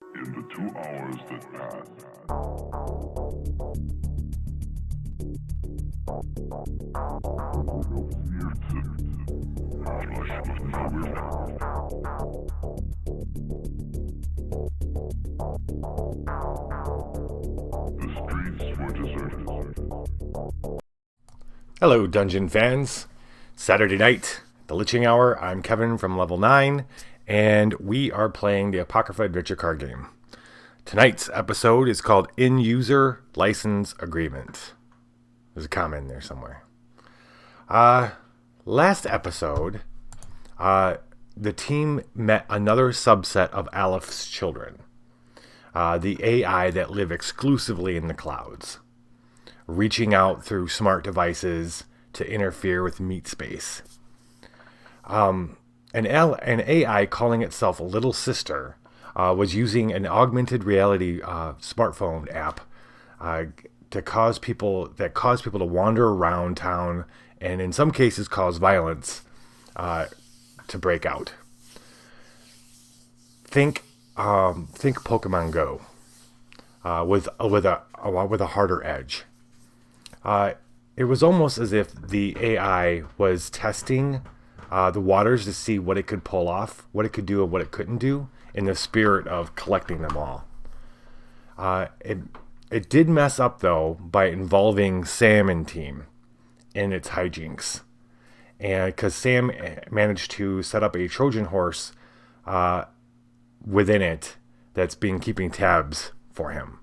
In the 2 hours that passed, the streets were deserted. Hello, Dungeon fans. Saturday night, the Liching Hour. I'm Kevin from Level 9, and we are playing the Apocrypha Adventure Card Game. Tonight's episode is called In-User License Agreement. There's a comma in there somewhere. Last episode, the team met another subset of Alepht's children, the AI that live exclusively in the clouds, reaching out through smart devices to interfere with meat space. An AI calling itself Little Sister was using an augmented reality smartphone app to cause people to wander around town and in some cases cause violence to break out. Think Pokemon Go with a harder edge. It was almost as if the AI was testing the waters to see what it could pull off, what it could do and what it couldn't do, in the spirit of collecting them all. It did mess up, though, by involving Sam and team in its hijinks. And because Sam managed to set up a Trojan horse within it that's been keeping tabs for him.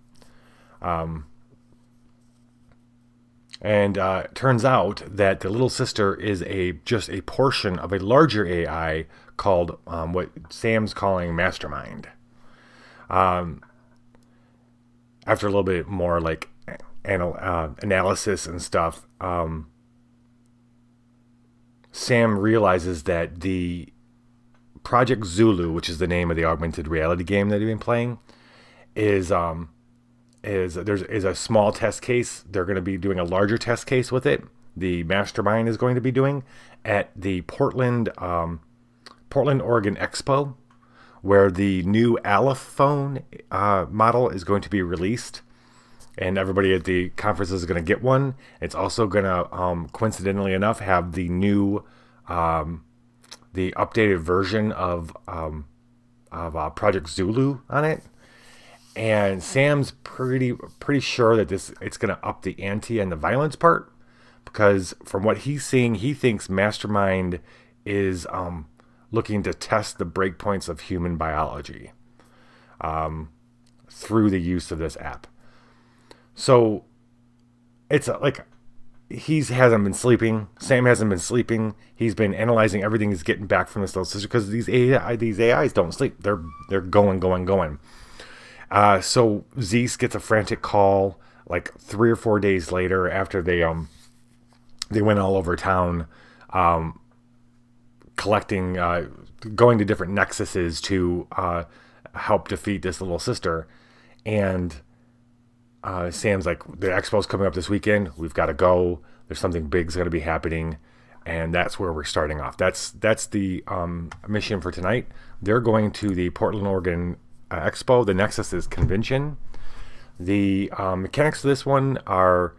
And it turns out that the Little Sister is just a portion of a larger AI called what Sam's calling Mastermind. After a little bit more like analysis and stuff, Sam realizes that the Project Zulu, which is the name of the augmented reality game that he's been playing, is a small test case. They're going to be doing a larger test case with it. The Mastermind is going to be doing at the Portland, Oregon Expo, where the new Aleph phone model is going to be released, and everybody at the conference is going to get one. It's also going to, coincidentally enough, have the new, the updated version of Project Zulu on it. And Sam's pretty sure that it's going to up the ante on the violence part, because from what he's seeing, he thinks Mastermind is looking to test the breakpoints of human biology through the use of this app. So it's like hasn't been sleeping. Sam hasn't been sleeping. He's been analyzing everything he's getting back from this Little Sister, because these AIs don't sleep. They're going. So Zeus gets a frantic call like 3 or 4 days later after they went all over town, collecting, going to different nexuses to help defeat this Little Sister. And Sam's like, the expo's coming up this weekend. We've got to go. There's something big's going to be happening. And that's where we're starting off. That's the mission for tonight. They're going to the Portland, Oregon Expo. The Nexus is convention. The mechanics of this one I'm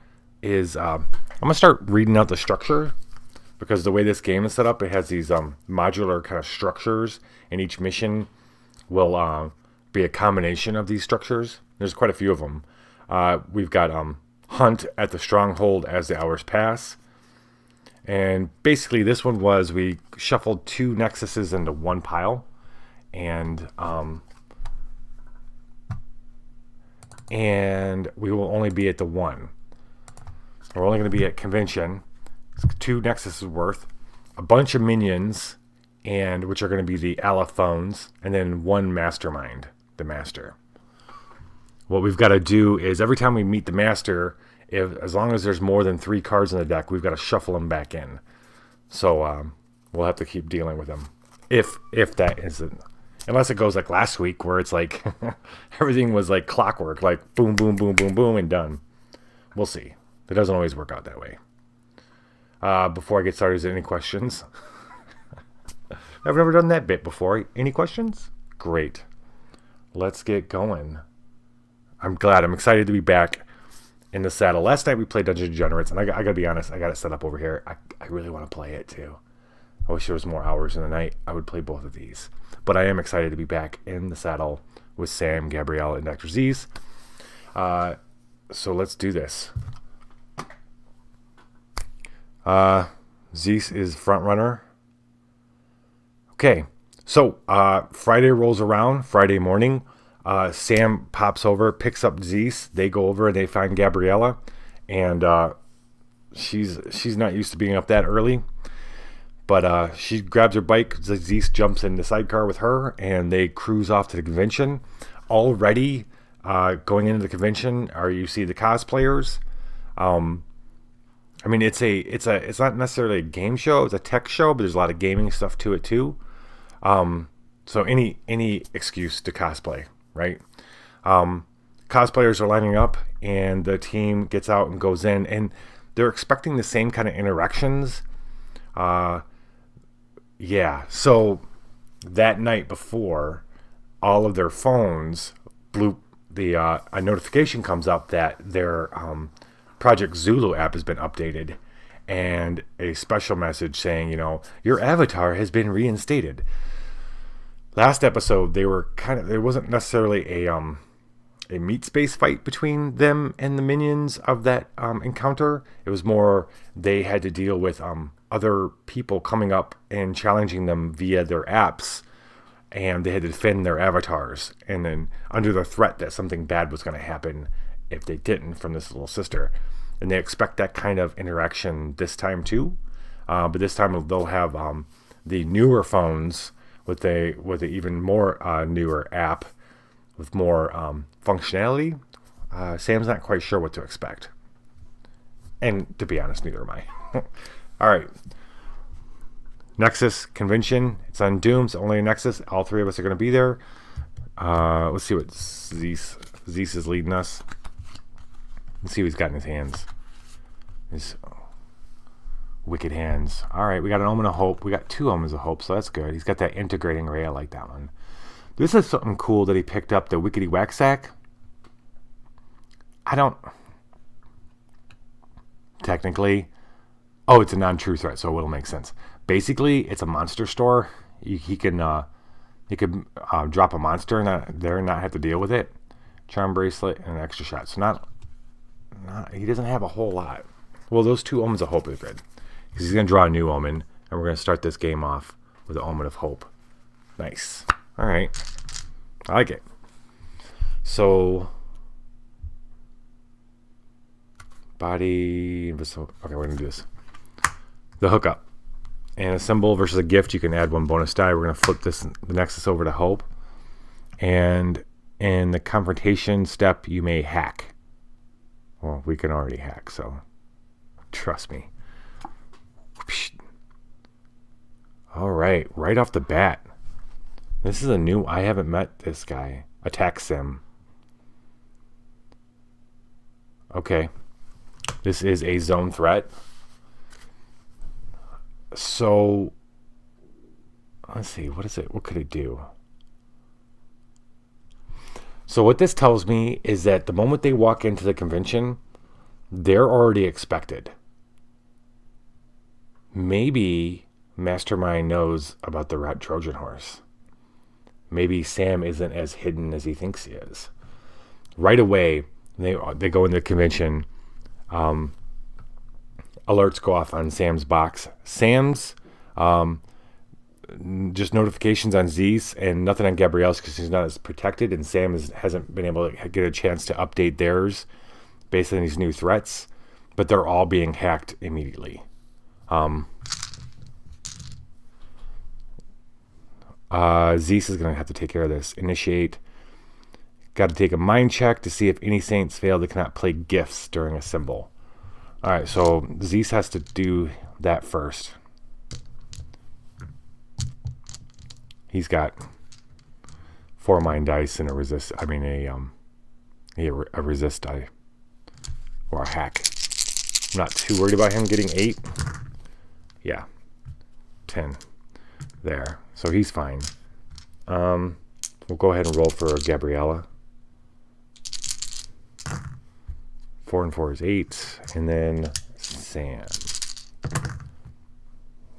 gonna start reading out the structure, because the way this game is set up, it has these modular kind of structures, and each mission will be a combination of these structures. There's quite a few of them. We've got hunt at the stronghold as the hours pass, and basically this one was we shuffled 2 nexuses into one pile, and we will only be at the one. We're only going to be at convention. 2 nexuses worth, a bunch of minions, and which are going to be the allophones, and then 1 mastermind, the master. What we've got to do is every time we meet the master, as long as there's more than 3 cards in the deck, we've got to shuffle them back in. So we'll have to keep dealing with them. If that isn't, unless it goes like last week where it's like everything was like clockwork, like boom, boom, boom, boom, boom, and done. We'll see. It doesn't always work out that way. Before I get started, is there any questions? I've never done that bit before. Any questions? Great. let's get going. I'm glad. I'm excited to be back in the saddle. Last night we played Dungeons & Degenerates, and I gotta be honest, I got it set up over here. I really want to play it too. I wish there was more hours in the night. I would play both of these. But I am excited to be back in the saddle with Sam, Gabrielle, and Dr. Z's. So let's do this. Zeus is front runner. Okay, so Friday rolls around, Friday morning. Sam pops over, picks up Zeus. They go over and they find Gabriella, and she's not used to being up that early. But she grabs her bike. Zeus jumps in the sidecar with her, and they cruise off to the convention. Already going into the convention, you see the cosplayers. I mean, it's not necessarily a game show. It's a tech show, but there's a lot of gaming stuff to it too. So any excuse to cosplay, right? Cosplayers are lining up, and the team gets out and goes in, and they're expecting the same kind of interactions. Yeah. So that night before, all of their phones blew. A notification comes up that their Project Zulu app has been updated, and a special message saying, your avatar has been reinstated. Last episode, there wasn't necessarily a meat space fight between them and the minions of that encounter. It was more they had to deal with other people coming up and challenging them via their apps, and they had to defend their avatars, and then under the threat that something bad was going to happen if they didn't from this little sister. And they expect that kind of interaction this time too, but this time they'll have the newer phones with a even more newer app with more functionality. Sam's not quite sure what to expect, and to be honest, neither am I. All right. Nexus convention. It's on Doom. It's only a Nexus. All three of us are going to be there. Let's see what Zeus is leading us. Let's see what he's got in his hands. His wicked hands. All right, we got an Omen of Hope. We got 2 Omens of Hope, so that's good. He's got that integrating ray. I like that one. This is something cool that he picked up, the Wickedy Whacksack. I don't... Technically... Oh, it's a non-true threat, so it'll make sense. Basically, it's a monster store. He could drop a monster and not have to deal with it. Charm bracelet and an extra shot. So he doesn't have a whole lot. Well, those 2 Omens of Hope are good, because he's going to draw a new Omen, and we're going to start this game off with an Omen of Hope. Nice. All right. I like it. So, body. Okay, we're going to do this. The hookup. And a symbol versus a gift, you can add 1 bonus die. We're going to flip the Nexus over to Hope. And in the confrontation step, you may hack. Well, we can already hack, so trust me. All right, right off the bat. This is I haven't met this guy. Attack sim. Okay. This is a zone threat. So, let's see, what is it? What could it do? So what this tells me is that the moment they walk into the convention, they're already expected. Maybe Mastermind knows about the rat Trojan horse. Maybe Sam isn't as hidden as he thinks he is. Right away, they go into the convention. Alerts go off on Sam's box. Sam's just notifications on Zeus and nothing on Gabrielle's because she's not as protected, and Sam hasn't been able to get a chance to update theirs based on these new threats, but they're all being hacked immediately. Zeus is going to have to take care of this. Initiate. Got to take a mind check to see if any saints fail. They cannot play gifts during a symbol. All right, so Zeus has to do that first. He's got 4 mind dice and a resist die or a hack. I'm not too worried about him getting 8. Yeah, 10 there. So he's fine. We'll go ahead and roll for Gabriella. 4 and 4 is 8. And then Sam.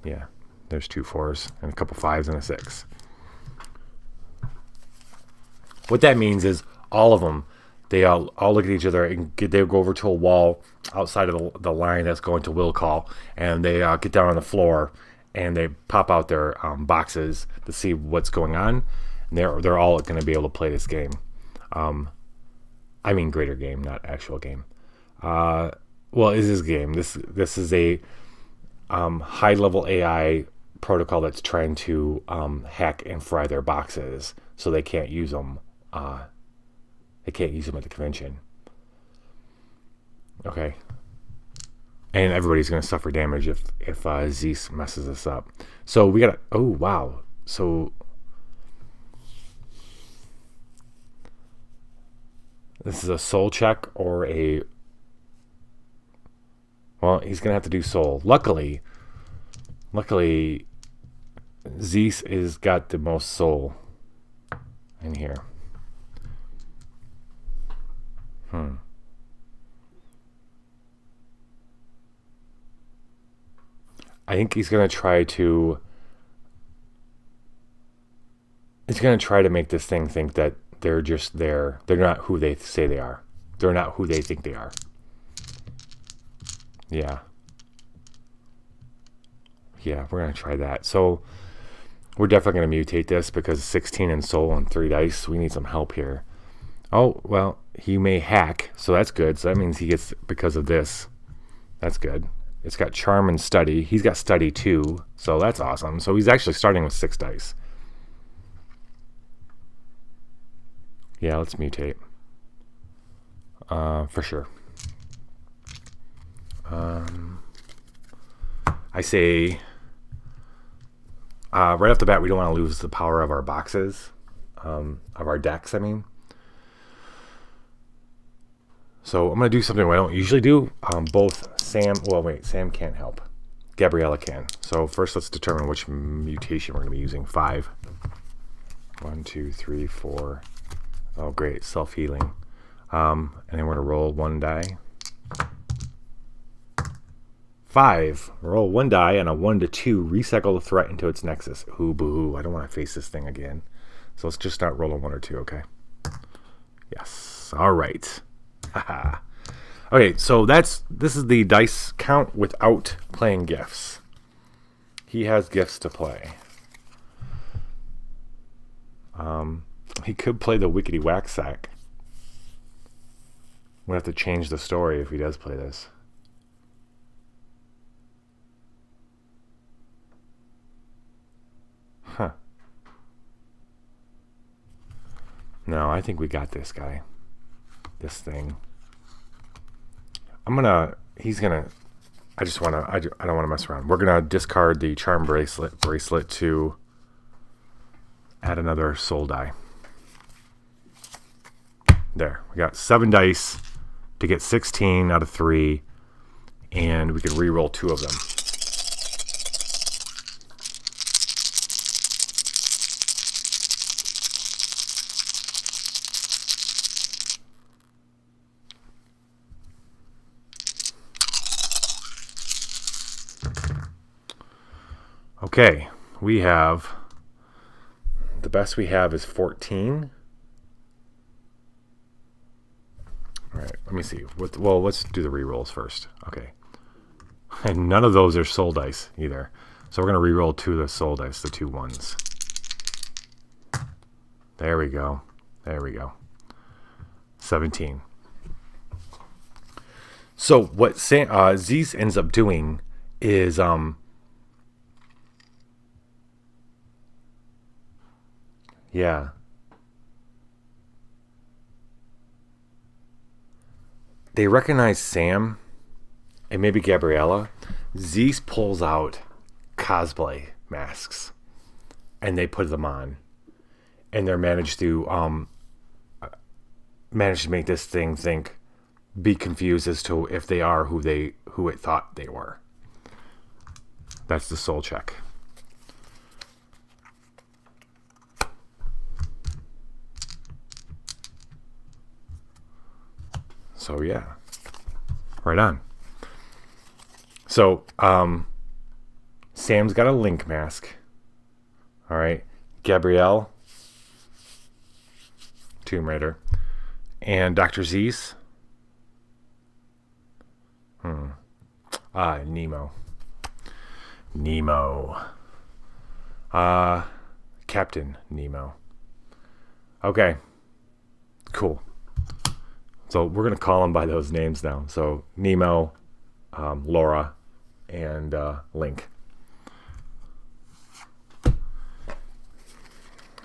Yeah, there's 2 4s and a couple 5s and a 6. What that means is all of them, they all look at each other and they go over to a wall outside of the line that's going to will call, and they get down on the floor and they pop out their boxes to see what's going on. And they're all going to be able to play this game. I mean, greater game, not actual game. Well, it is a game. This is a high-level AI protocol that's trying to hack and fry their boxes so they can't use them. They can't use them at the convention. Okay. And everybody's going to suffer damage if Zeus messes this up. So we got to... Oh, wow. So... This is a soul check or a... Well, he's going to have to do soul. Luckily, Zeus is got the most soul in here. I think he's going to try to... He's going to try to make this thing think that they're just there. They're not who they say they are. They're not who they think they are. Yeah. Yeah, we're going to try that. So we're definitely going to mutate this because 16 in soul and 3 dice. We need some help here. Oh, well, he may hack, so that's good. So that means he gets, because of this, that's good. It's got charm and study. He's got study too, so that's awesome. So he's actually starting with 6 dice. Yeah, let's mutate. For sure. I say, right off the bat, we don't want to lose the power of our boxes, of our decks, I mean. So I'm going to do something I don't usually do. Both Sam... Well, wait. Sam can't help. Gabriella can. So first let's determine which mutation we're going to be using. 5. 1, 2, 3, 4. Oh, great. Self-healing. And then we're going to roll 1 die. 5. Roll 1 die and a 1 to 2. Recycle the threat into its nexus. Ooh, boo. I don't want to face this thing again. So let's just start rolling 1 or 2, okay? Yes. All right. Okay, so this is the dice count without playing gifts. He has gifts to play. He could play the Wickety Whack Sack. We'll have to change the story if he does play this. Huh. No, I think we got this guy. This thing. I don't want to mess around. We're going to discard the charm bracelet to add another soul die. There. We got 7 dice to get 16 out of 3, and we could re-roll 2 of them. Okay, we have, the best we have is 14. All right, let me see. Well, let's do the re-rolls first. Okay. And none of those are soul dice either. So we're going to re-roll 2 of the soul dice, the 2 1s. There we go. There we go. 17. So what Zeus ends up doing is... Yeah. They recognize Sam and maybe Gabriella. Zeus pulls out cosplay masks and they put them on. And they're managed to make this thing be confused as to if they are who it thought they were. That's the soul check. So yeah, right on. So Sam's got a Link mask. All right, Gabrielle, Tomb Raider, and Dr. Zeus. Nemo. Captain Nemo. Okay. Cool. So we're going to call them by those names now. So Nemo, Laura, and Link.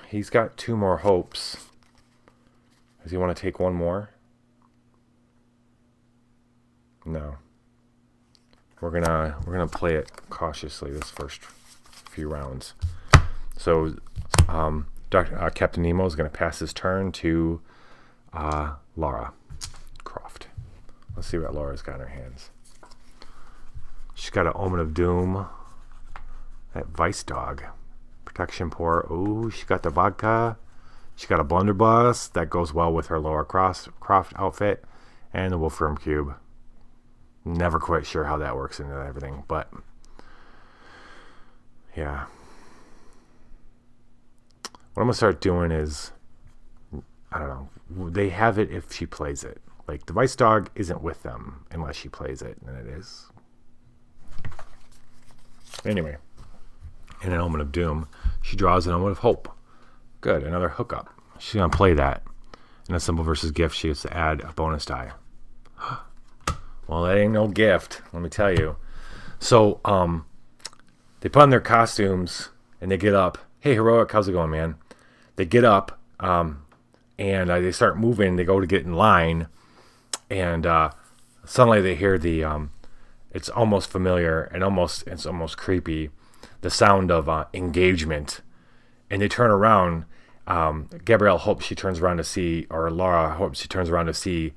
He's got 2 more hopes. Does he want to take one more? No. We're gonna play it cautiously this first few rounds. So, Captain Nemo is gonna pass his turn to Lara Croft. Let's see what Laura's got in her hands. She's got an Omen of Doom. That Vice Dog, Protection Pour. Ooh, she got the vodka. She got a blunderbuss that goes well with her Lara Croft outfit, and the Wolfram Cube. Never quite sure how that works into everything, but yeah. What I'm gonna start doing is, I don't know, they have it if she plays it. Like, the Vice Dog isn't with them unless she plays it, and it is. Anyway, in an Omen of Doom, she draws an Omen of Hope. Good, another hookup. She's gonna play that. In a symbol versus gift, she gets to add a bonus die. Well, that ain't no gift, let me tell you. So, they put on their costumes and they get up. Hey, Heroic, how's it going, man? They get up and they start moving. They go to get in line, and suddenly they hear the. It's almost familiar and it's almost creepy. The sound of engagement, and they turn around. Gabrielle hopes she turns around to see, or Laura hopes she turns around to see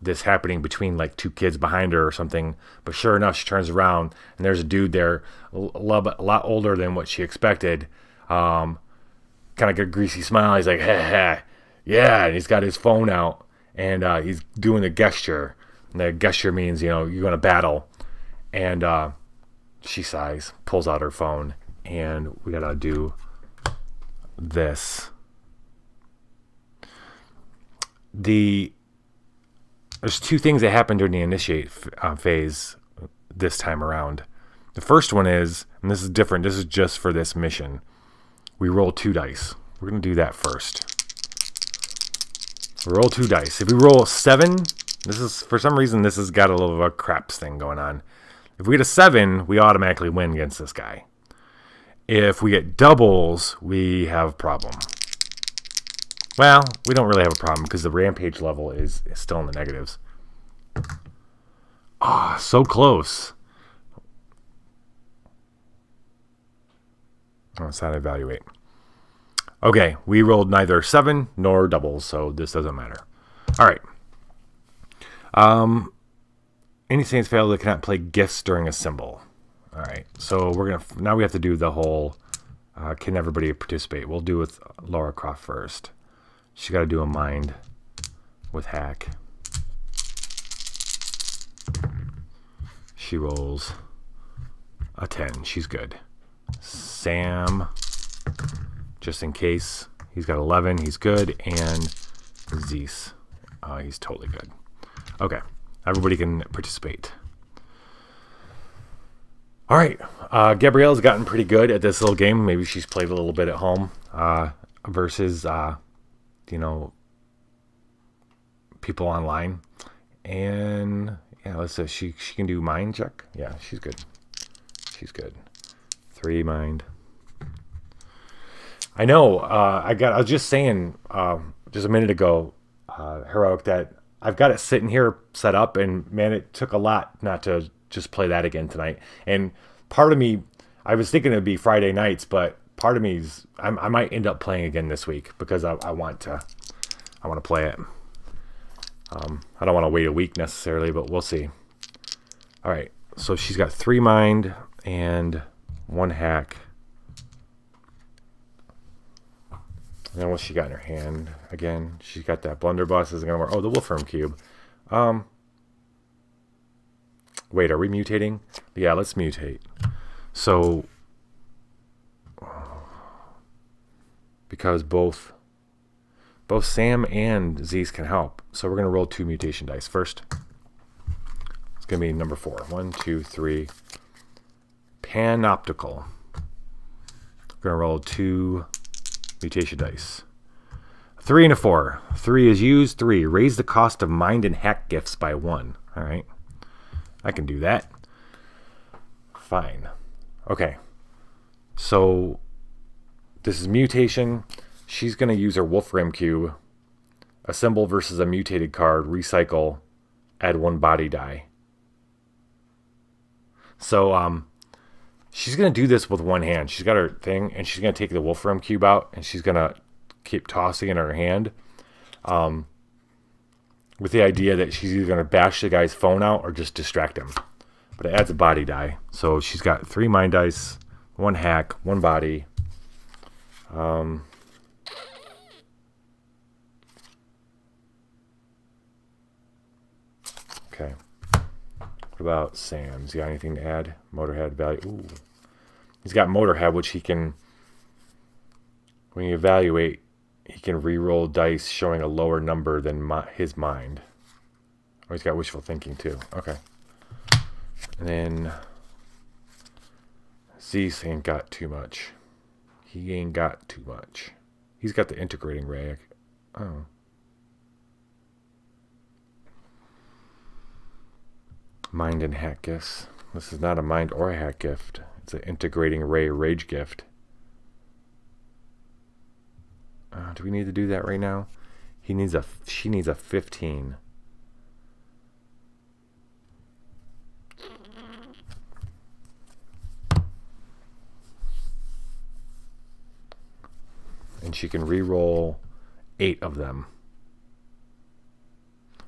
this happening between like 2 kids behind her or something, but sure enough, she turns around and there's a dude there, a lot older than what she expected. Kind of got a greasy smile. He's like, ha, yeah, and he's got his phone out and he's doing a gesture. And the gesture means, you're going to battle. And she sighs, pulls out her phone, and we gotta do this. There's 2 things that happen during the initiate phase this time around. The first one is, and this is different, this is just for this mission. We roll 2 dice. We're going to do that first. We roll 2 dice. If we roll a 7, for some reason, this has got a little of a craps thing going on. If we get a 7, we automatically win against this guy. If we get doubles, we have a problem. Well, we don't really have a problem because the rampage level is still in the negatives. So close. Let's not evaluate. Okay, we rolled neither 7 nor doubles, so this doesn't matter. All right. Any saints fail that cannot play gifts during a symbol. All right, so now we have to do the whole. Can everybody participate? We'll do with Lara Croft first. She got to do a mind with hack. She rolls a 10. She's good. Sam, just in case, he's got 11. He's good. And Zeus, he's totally good. Okay, everybody can participate. All right, Gabrielle's gotten pretty good at this little game. Maybe she's played a little bit at home versus, people online. And yeah, let's say she can do mind check. Yeah, she's good. She's good. 3 mind. I know. I was just saying just a minute ago, Heroic, that I've got it sitting here set up, and man, it took a lot not to just play that again tonight. And part of me, I was thinking it'd be Friday nights, but part of me is I might end up playing again this week because I want to play it. I don't want to wait a week necessarily, but we'll see. All right, so she's got 3 mind and 1 hack. And then what's she got in her hand again? She's got that blunderbuss. Isn't gonna work. Oh, the Wolfram Cube. Wait, are we mutating? Yeah, let's mutate. So, because both Sam and Zeus can help, so we're going to roll 2 mutation dice. First, it's going to be number 4. 1, 2, 3. Panoptical. We're going to roll 2 mutation dice. 3 and a 4. 3 is used. 3. Raise the cost of mind and hack gifts by 1. All right. I can do that. Fine. Okay. So this is mutation. She's going to use her Wolfram Cube. Assemble versus a mutated card. Recycle. Add 1 body die. So she's going to do this with one hand. She's got her thing, and she's going to take the Wolfram Cube out, and she's going to keep tossing in her hand. With the idea that she's either going to bash the guy's phone out or just distract him. But it adds a body die. So she's got 3 mind dice, 1 hack, 1 body. Okay. What about Sam's? You got anything to add? Motorhead value. Ooh. He's got Motorhead, which he can, when you evaluate, he can re-roll dice showing a lower number than his mind. Oh, he's got wishful thinking too. Okay. And then Zeus ain't got too much. He ain't got too much. He's got the integrating ray. Oh. Mind and hack gifts. This is not a mind or a hack gift. It's an integrating ray rage gift. Do we need to do that right now? She needs a 15. And she can re-roll 8 of them.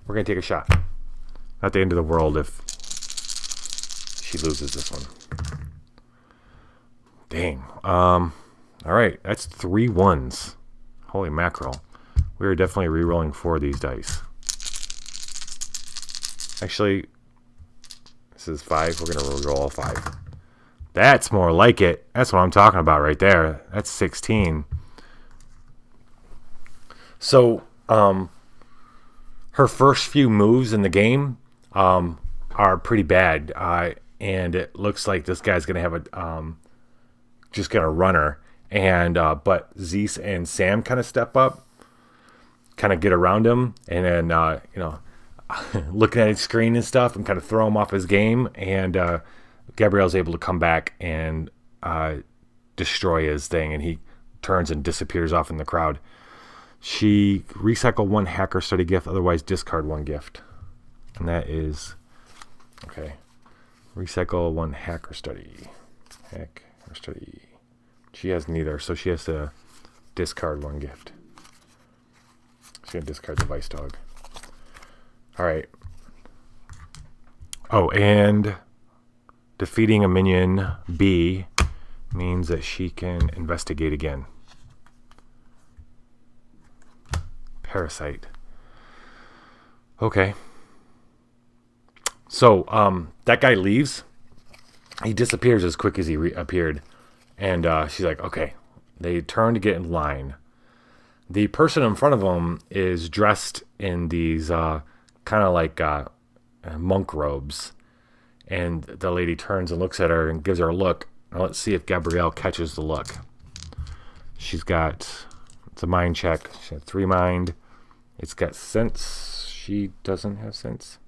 We're going to take a shot. Not the end of the world if she loses this one. Dang. All right. That's 3 1s. Holy mackerel. We are definitely re-rolling 4 of these dice. Actually, this is 5. We're going to re-roll all 5. That's more like it. That's what I'm talking about right there. That's 16. So, her first few moves in the game are pretty bad. And it looks like this guy's going to have just going to run her. And but Zeus and Sam kind of step up, kind of get around him, and then looking at his screen and stuff, and kind of throw him off his game. And Gabrielle's able to come back and destroy his thing, and he turns and disappears off in the crowd. She recycle 1 hacker study gift, otherwise discard 1 gift, and that is okay. Recycle 1 hacker study. Hacker study. She has neither, so she has to discard 1 gift. She's going to discard the Vice Dog. Alright. Oh, and defeating a minion B means that she can investigate again. Parasite. Okay. So, that guy leaves. He disappears as quick as he appeared. And she's like, okay. They turn to get in line. The person in front of them is dressed in these kind of like monk robes. And the lady turns and looks at her and gives her a look. Now let's see if Gabrielle catches the look. She's got, it's a mind check. She has 3 mind. It's got sense. She doesn't have sense.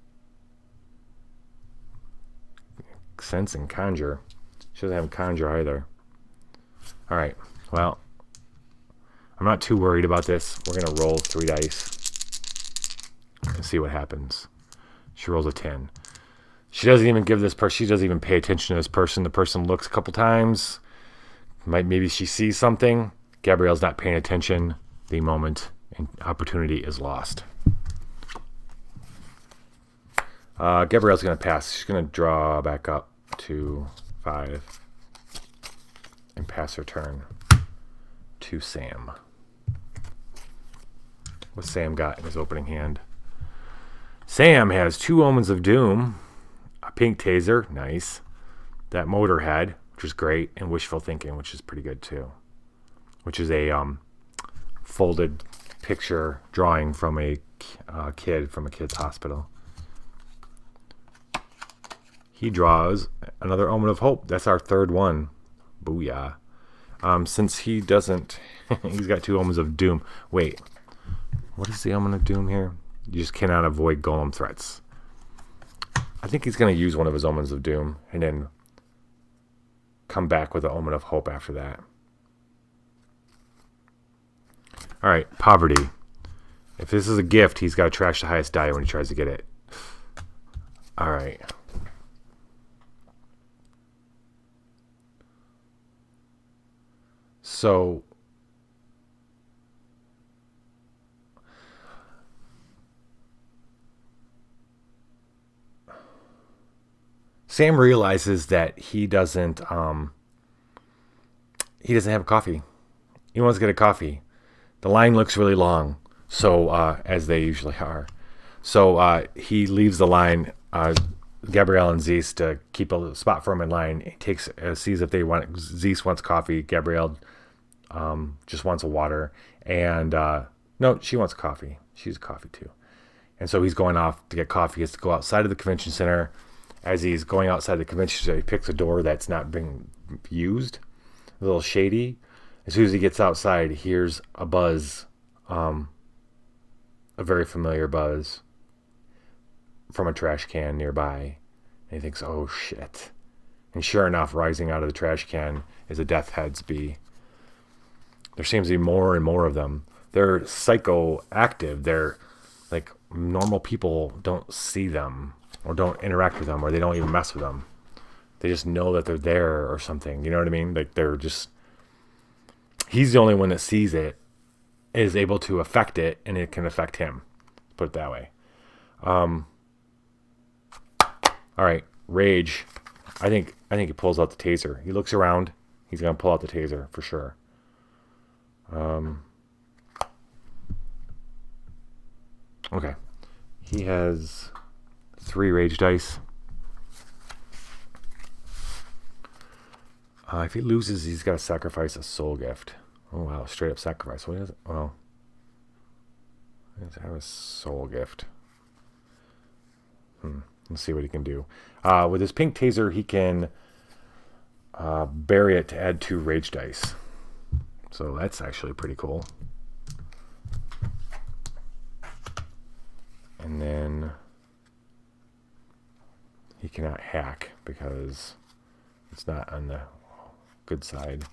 Sense and conjure. She doesn't have conjure either. All right. Well, I'm not too worried about this. We're going to roll 3 dice and see what happens. She rolls a 10. She doesn't even give this person, she doesn't even pay attention to this person. The person looks a couple times. Maybe she sees something. Gabrielle's not paying attention. The moment and opportunity is lost. Gabrielle's going to pass. She's going to draw back up to 5 and pass her turn to Sam. What's Sam got in his opening hand? Sam has 2 Omens of Doom, a pink taser, nice. That Motorhead, which is great, and Wishful Thinking, which is pretty good too. Which is a folded picture drawing from a kid from a kid's hospital. He draws another Omen of Hope. That's our 3rd one. Booyah. Since he doesn't... he's got 2 Omens of Doom. Wait. What is the Omen of Doom here? You just cannot avoid golem threats. I think he's going to use one of his Omens of Doom and then come back with an Omen of Hope after that. Alright, Poverty. If this is a gift, he's got to trash the highest die when he tries to get it. Alright. So... Sam realizes that he doesn't have a coffee. He wants to get a coffee. The line looks really long, so as they usually are. So he leaves the line, Gabrielle and Zeus, to keep a spot for him in line. He takes sees if they want. Zeus wants coffee. Gabrielle just wants a water, and no, she wants coffee. She's coffee too. And so he's going off to get coffee. He has to go outside of the convention center. As he's going outside the convention center, he picks a door that's not being used, a little shady. As soon as he gets outside, he hears a buzz, a very familiar buzz from a trash can nearby. And he thinks, oh shit. And sure enough, rising out of the trash can is a Death Heads bee. There seems to be more and more of them. They're psychoactive. They're like normal people don't see them or don't interact with them, or they don't even mess with them. They just know that they're there or something. You know what I mean? Like they're just... He's the only one that sees it, is able to affect it, and it can affect him. Put it that way. All right, Rage. I think he pulls out the taser. He looks around. He's gonna pull out the taser for sure. Okay. He has 3 rage dice. If he loses, he's got to sacrifice a soul gift. Oh, wow. Straight up sacrifice. What is it? Well, he has to have a soul gift. Let's see what he can do. With his pink taser, he can bury it to add 2 rage dice. So that's actually pretty cool. And then he cannot hack because it's not on the good side.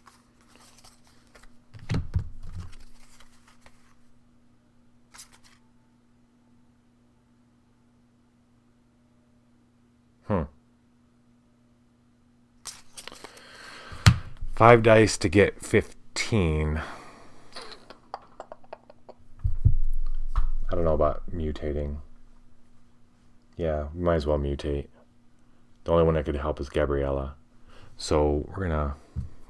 Five dice to get 15. I don't know about mutating. Yeah, we might as well mutate. The only one that could help is Gabriella. So we're gonna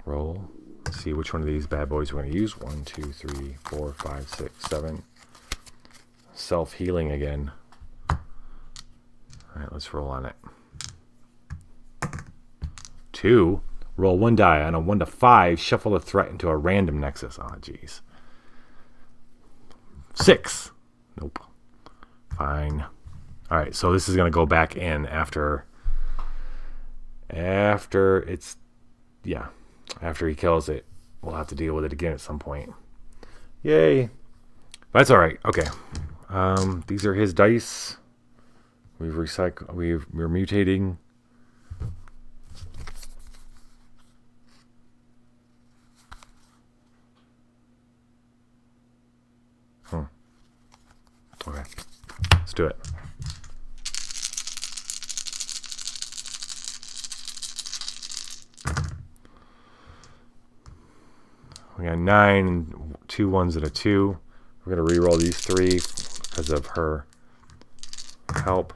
roll. Let's see which one of these bad boys we're gonna use. 1, 2, 3, 4, 5, 6, 7. Self-healing again. Alright, let's roll on it. 2. Roll 1 die. On a 1 to 5, shuffle a threat into a random nexus. Oh, jeez. 6. Nope. Fine. Alright, so this is going to go back in after it's... Yeah. After he kills it. We'll have to deal with it again at some point. Yay. That's alright. Okay. These are his dice. We've recycled... We're mutating... Okay, let's do it. We got 9, 2 1s and a 2. We're gonna re-roll these 3 because of her help.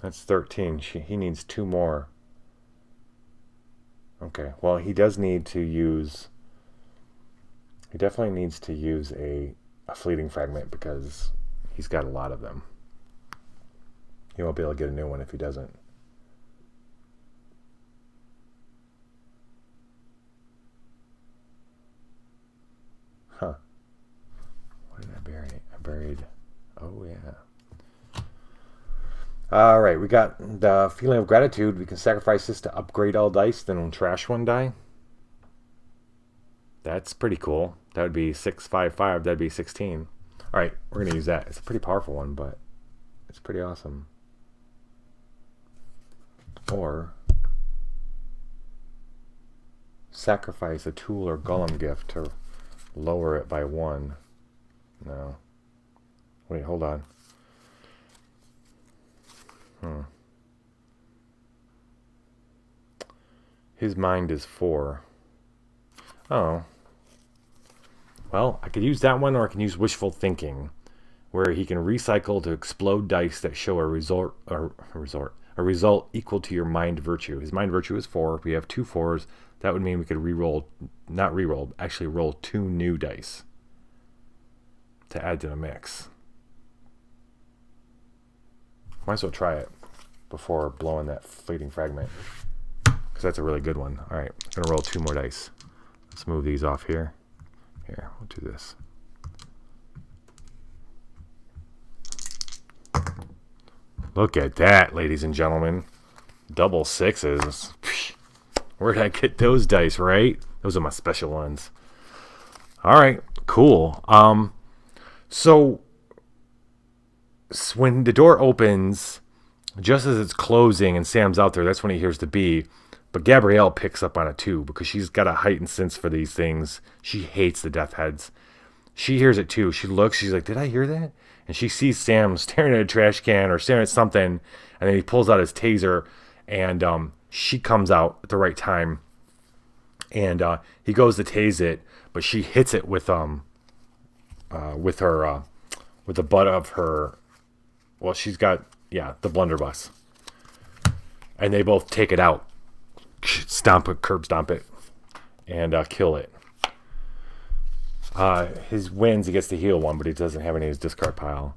That's 13. He needs 2 more. Okay, well, he does need to use He definitely needs to use a fleeting fragment because he's got a lot of them. He won't be able to get a new one if he doesn't. Huh. What did I bury? I buried... Oh, yeah. All right, we got the feeling of gratitude. We can sacrifice this to upgrade all dice, then trash one die. That's pretty cool. That would be 655. That'd be 16. All right, we're going to use that. It's a pretty powerful one, but it's pretty awesome. Or sacrifice a tool or golem gift to lower it by 1. No. Wait, hold on. His mind is 4. Oh. Well, I could use that one, or I can use wishful thinking, where he can recycle to explode dice that show a result equal to your mind virtue. His mind virtue is 4. If we have 2 4s, that would mean we could actually roll 2 new dice to add to the mix. Might as well try it before blowing that fleeting fragment, because that's a really good one. All right, I'm gonna roll 2 more dice. Let's move these off here. Here, we'll do this. Look at that, ladies and gentlemen. Double 6s. Where'd I get those dice, right? Those are my special ones. All right, cool. So when the door opens, just as it's closing and Sam's out there, that's when he hears the bee. But Gabrielle picks up on it too, because she's got a heightened sense for these things. She hates the death heads. She hears it too. She looks, she's like, did I hear that? And she sees Sam staring at a trash can or staring at something, and then he pulls out his taser, and she comes out at the right time, and he goes to tase it, but she hits it with the butt of her. Well, she's got the blunderbuss, and they both take it out, curb stomp it, and kill it. His wins, he gets to heal 1, but he doesn't have any in his discard pile.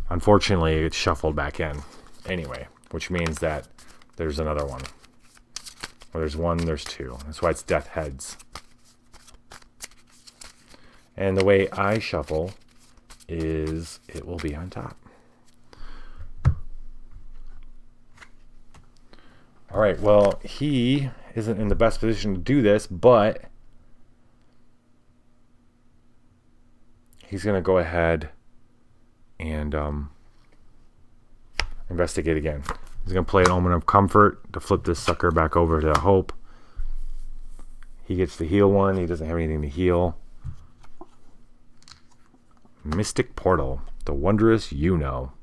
Unfortunately, it's shuffled back in anyway, which means that there's another one. Well, there's 1, there's 2. That's why it's death heads. And the way I shuffle is it will be on top. All right, well, he isn't in the best position to do this, but he's going to go ahead and investigate again. He's going to play an Omen of Comfort to flip this sucker back over to Hope. He gets to heal 1. He doesn't have anything to heal. Mystic Portal, the wondrous you-know.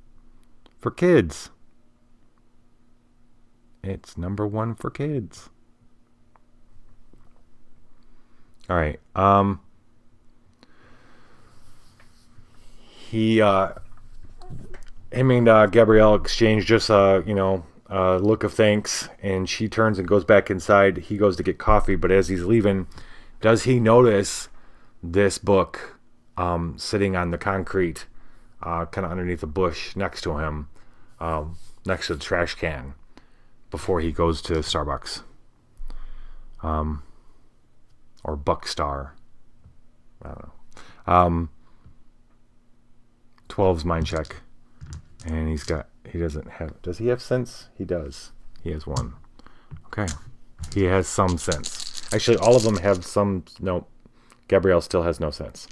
For kids. It's number 1 for kids. All right. Him and Gabrielle exchange just a look of thanks, and she turns and goes back inside. He goes to get coffee, but as he's leaving, does he notice this book sitting on the concrete, kind of underneath a bush next to him, next to the trash can, before he goes to Starbucks, or Buckstar, I don't know. 12's mind check, and does he have sense? He does. He has 1. Okay. He has some sense. Actually, all of them have some. No, Gabrielle still has no sense.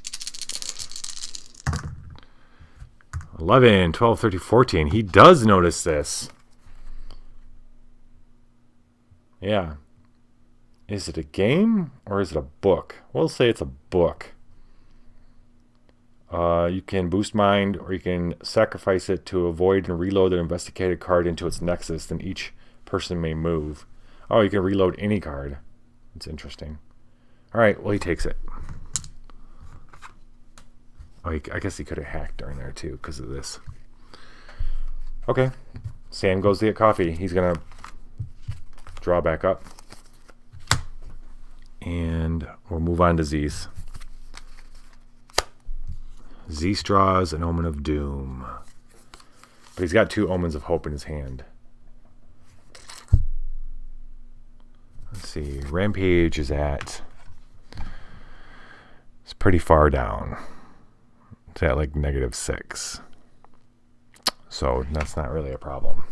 11, 12, 13, 14. He does notice this. Yeah. Is it a game or is it a book? We'll say it's a book. You can boost mind, or you can sacrifice it to avoid and reload an investigated card into its nexus, then each person may move. Oh, you can reload any card. It's interesting. All right, well, he takes it. Oh, I guess he could have hacked during there too because of this. Okay, Sam goes to get coffee. He's going to draw back up. And we'll move on to Z's. Z straws, an omen of doom. But he's got 2 omens of hope in his hand. Let's see. Rampage is at... It's pretty far down. It's at like -6. So that's not really a problem.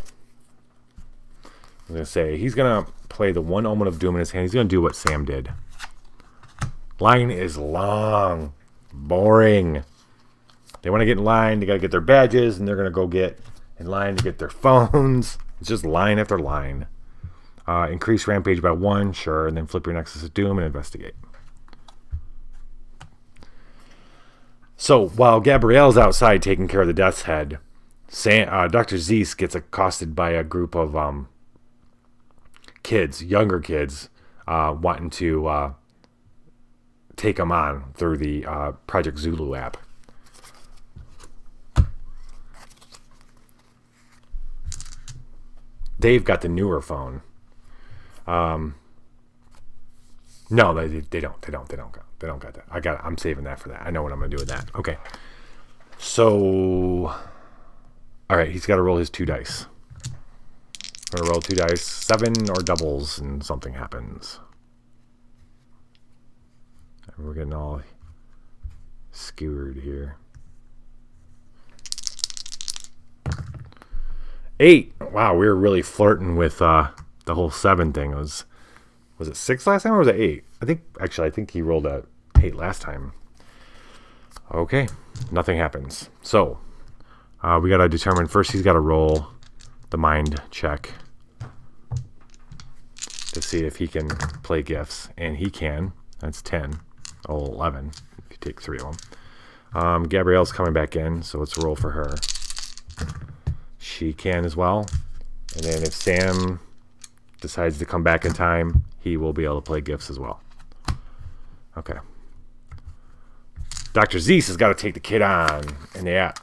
I'm going to say he's going to play the 1 omen of doom in his hand. He's going to do what Sam did. Line is long. Boring. They want to get in line. They got to get their badges, and they're going to go get in line to get their phones. It's just line after line. Increase rampage by 1, sure, and then flip your Nexus of Doom and investigate. So while Gabrielle's outside taking care of the Death's Head, Dr. Zeus gets accosted by a group of kids, younger kids, wanting to take him on through the Project Zulu app. They've got the newer phone. No, they don't got that. I'm saving that for that. I know what I'm gonna do with that. Okay. So, all right, he's got to roll his 2 dice. I'm gonna roll 2 dice, 7 or doubles, and something happens. We're getting all skewered here. 8. Wow, we were really flirting with the whole 7 thing. Was it 6 last time or was it 8? I think he rolled a 8 last time. Okay, nothing happens. So we got to determine first. He's got to roll the mind check to see if he can play gifts, and he can. That's 10. Oh, 11 if you take 3 of them. Gabrielle's coming back in, so let's roll for her. She can as well. And then if Sam decides to come back in time, he will be able to play gifts as well. Okay. Dr. Zeus has got to take the kid on in the app.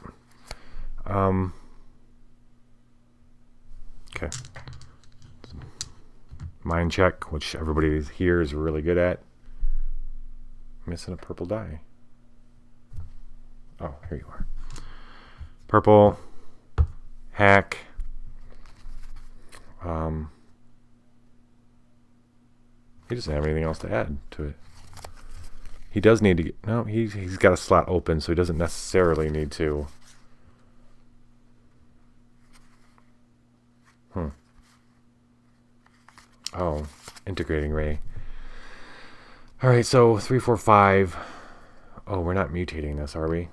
Okay. Mind check, which everybody here is really good at. Missing a purple die. Oh, here you are. Purple. Hack. He doesn't have anything else to add to it. He does need to get... No, he's got a slot open, so he doesn't necessarily need to... Oh, integrating ray. Alright, so 3, 4, 5. Oh, we're not mutating this, are we?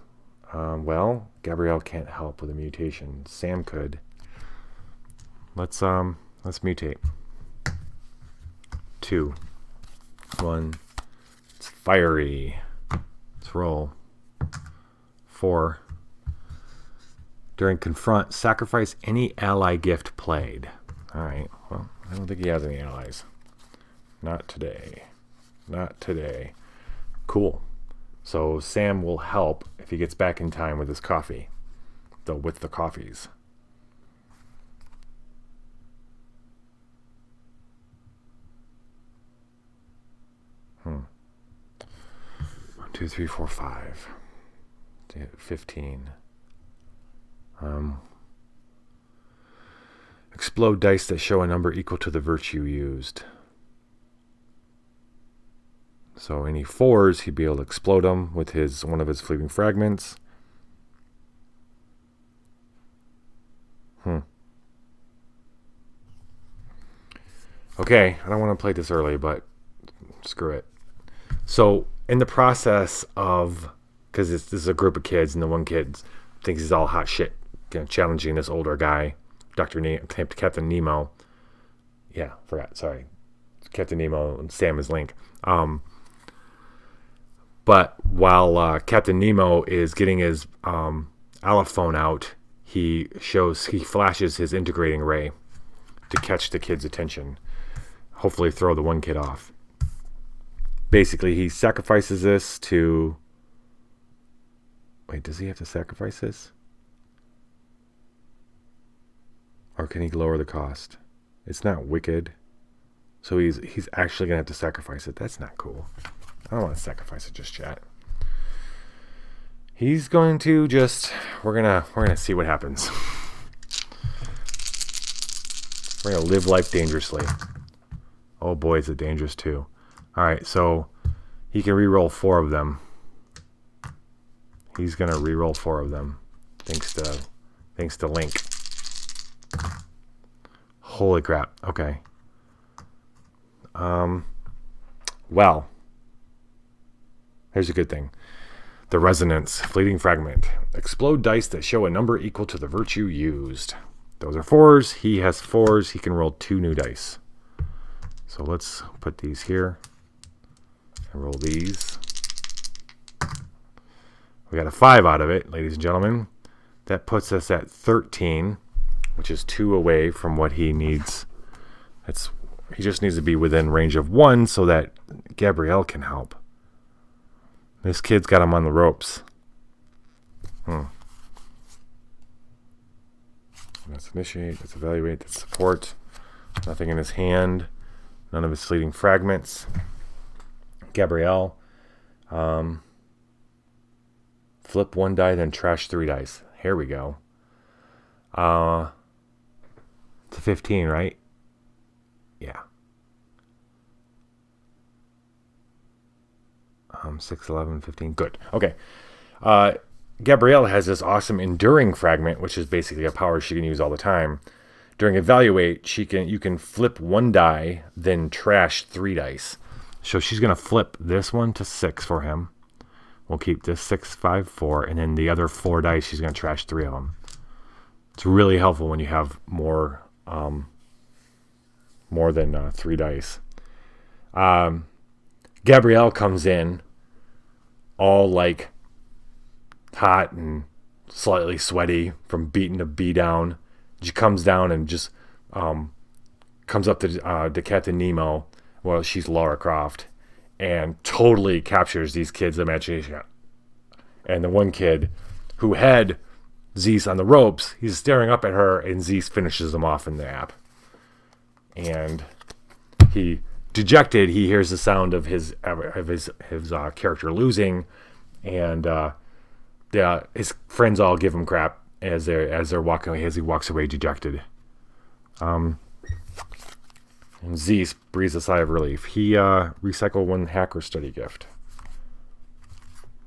Well, Gabrielle can't help with a mutation. Sam could. Let's mutate. 2. 1. It's fiery. Let's roll. 4. During confront, sacrifice any ally gift played. Alright, well, I don't think he has any allies. Not today. Not today. Cool. So Sam will help if he gets back in time with his coffee. With the coffees. 1, 2, 3, 4, 5. 15. Explode dice that show a number equal to the virtue used. So any 4s, he'd be able to explode them with one of his fleeting fragments. Okay, I don't want to play this early, but screw it. So in the process of, because this is a group of kids, and the one kid thinks he's all hot shit, challenging this older guy, Captain Nemo. Yeah, forgot. Sorry, Captain Nemo and Sam is Link. But while Captain Nemo is getting his allophone out, he flashes his integrating ray to catch the kid's attention. Hopefully throw the one kid off. Basically, he sacrifices this to... Wait, does he have to sacrifice this? Or can he lower the cost? It's not wicked. So he's actually going to have to sacrifice it. That's not cool. I don't want to sacrifice it just yet. He's going to just, we're gonna see what happens. We're gonna live life dangerously. Oh boy, is it dangerous too. All right, so he can re-roll 4 of them. He's gonna re-roll 4 of them, thanks to Link. Holy crap. Okay. Well, here's a good thing. The resonance, fleeting fragment. Explode dice that show a number equal to the virtue used. Those are 4s. He has 4s. He can roll 2 new dice. So let's put these here and roll these. We got a 5 out of it, ladies and gentlemen. That puts us at 13, which is 2 away from what he needs. He just needs to be within range of 1 so that Gabrielle can help. This kid's got him on the ropes. Let's initiate, let's evaluate, let's support. Nothing in his hand. None of his fleeting fragments. Gabrielle. Flip 1 die, then trash 3 dice. Here we go. It's a 15, right? Yeah. 6, 11, 15. Good. Okay. Gabrielle has this awesome enduring fragment, which is basically a power she can use all the time. During evaluate, you can flip 1 die, then trash 3 dice. So she's going to flip this one to 6 for him. We'll keep this 6, 5, 4, and then the other 4 dice, she's going to trash 3 of them. It's really helpful when you have more than 3 dice. Gabrielle comes in all like hot and slightly sweaty from beating a bee down. She comes down and just comes up to Captain Nemo. Well, she's Lara Croft, and totally captures these kids' imagination. And the one kid who had Zeus on the ropes, he's staring up at her, and Zeus finishes him off in the app. And he, dejected, he hears the sound of his character losing, and his friends all give him crap as they're walking away, as he walks away dejected. And Zeus breathes a sigh of relief. He recycled 1 hacker study gift.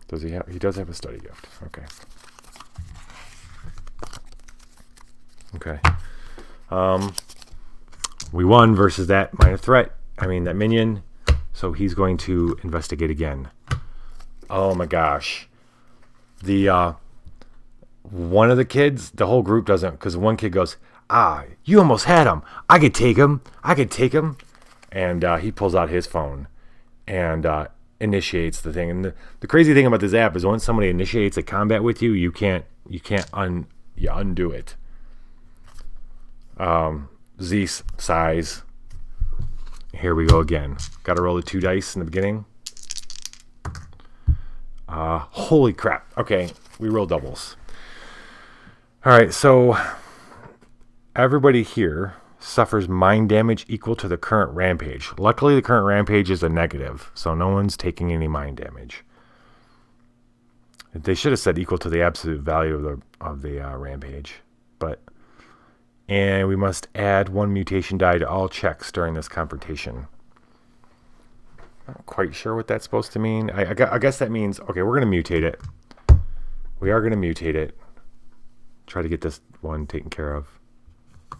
Does he have? He does have a study gift. Okay. Okay. We won versus that minor threat. That minion. So he's going to investigate again. Oh my gosh. One of the kids, the whole group doesn't, because one kid goes, you almost had him. I could take him. And he pulls out his phone and initiates the thing. And the crazy thing about this app is once somebody initiates a combat with you, you can't undo it. Zeus sighs. Here we go again. Got to roll the 2 dice in the beginning. Holy crap. Okay, we roll doubles. All right, so everybody here suffers mind damage equal to the current rampage. Luckily, the current rampage is a negative, so no one's taking any mind damage. They should have said equal to the absolute value of the rampage, and we must add 1 mutation die to all checks during this confrontation. Not quite sure what that's supposed to mean. I guess that means, okay, we're going to mutate it. We are going to mutate it. Try to get this one taken care of.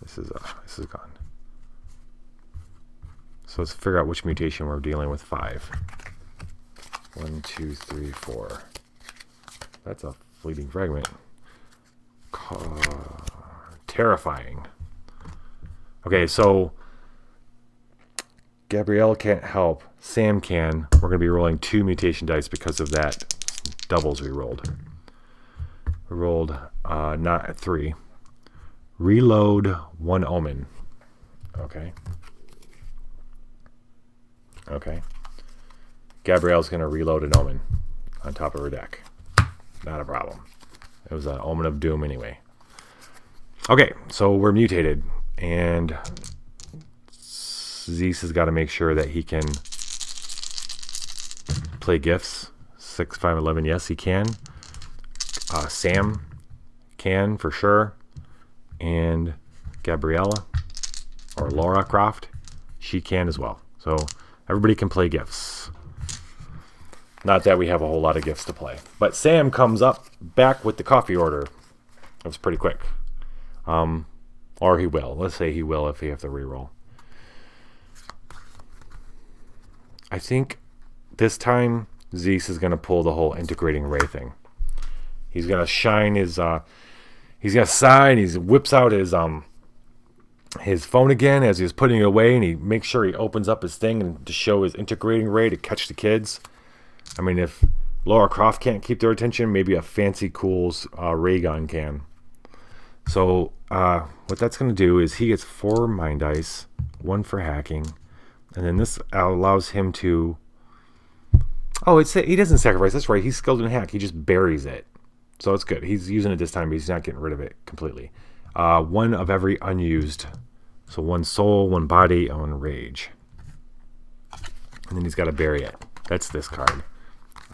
This is gone. So let's figure out which mutation we're dealing with. 5. 1, 2, 3, 4. That's a fleeting fragment. Terrifying. Okay, so Gabrielle can't help. Sam can. We're going to be rolling 2 mutation dice because of that doubles we rolled. We rolled not 3. Reload 1 omen. Okay. Gabrielle's going to reload an omen on top of her deck. Not a problem. It was an omen of doom anyway. Okay, so we're mutated, and Zeus has got to make sure that he can play gifts. 6, 5, 11. Yes, he can. Sam can for sure, and Gabriella or Laura Croft, she can as well. So everybody can play gifts. Not that we have a whole lot of gifts to play, but Sam comes up back with the coffee order. That was pretty quick. Or he will. Let's say he will if he have to reroll. I think this time Zeus is going to pull the whole integrating ray thing. He's going to shine his he's going to sigh, and he whips out his phone again as he's putting it away, and he makes sure he opens up his thing and to show his integrating ray to catch the kids. I mean, if Laura Croft can't keep their attention, maybe a fancy cool ray gun can. So what that's going to do is he gets 4 mind dice, 1 for hacking, and then this allows him to... Oh, he doesn't sacrifice. That's right. He's skilled in hack. He just buries it. So it's good. He's using it this time, but he's not getting rid of it completely. 1 of every unused. So 1 soul, 1 body, and 1 rage. And then he's got to bury it. That's this card.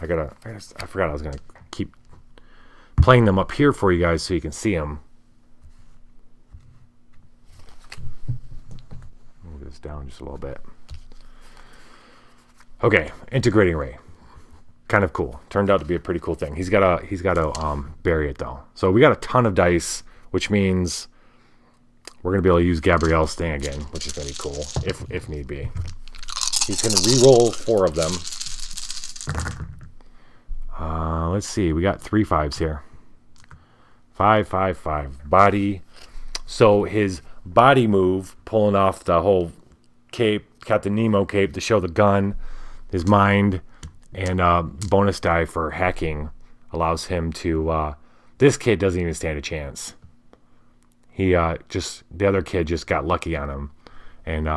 I forgot I was going to keep playing them up here for you guys so you can see them. Move this down just a little bit. Okay, integrating ray. Kind of cool. Turned out to be a pretty cool thing. He's got to bury it though. So we got a ton of dice, which means we're gonna be able to use Gabrielle's thing again, which is gonna be cool if need be. He's gonna re-roll 4 of them. Let's see. We got 3 5s here. 5 5 5 body. So his body move, pulling off the whole cape, Captain Nemo cape to show the gun. His mind and bonus die for hacking allows him to... this kid doesn't even stand a chance. The other kid just got lucky on him. And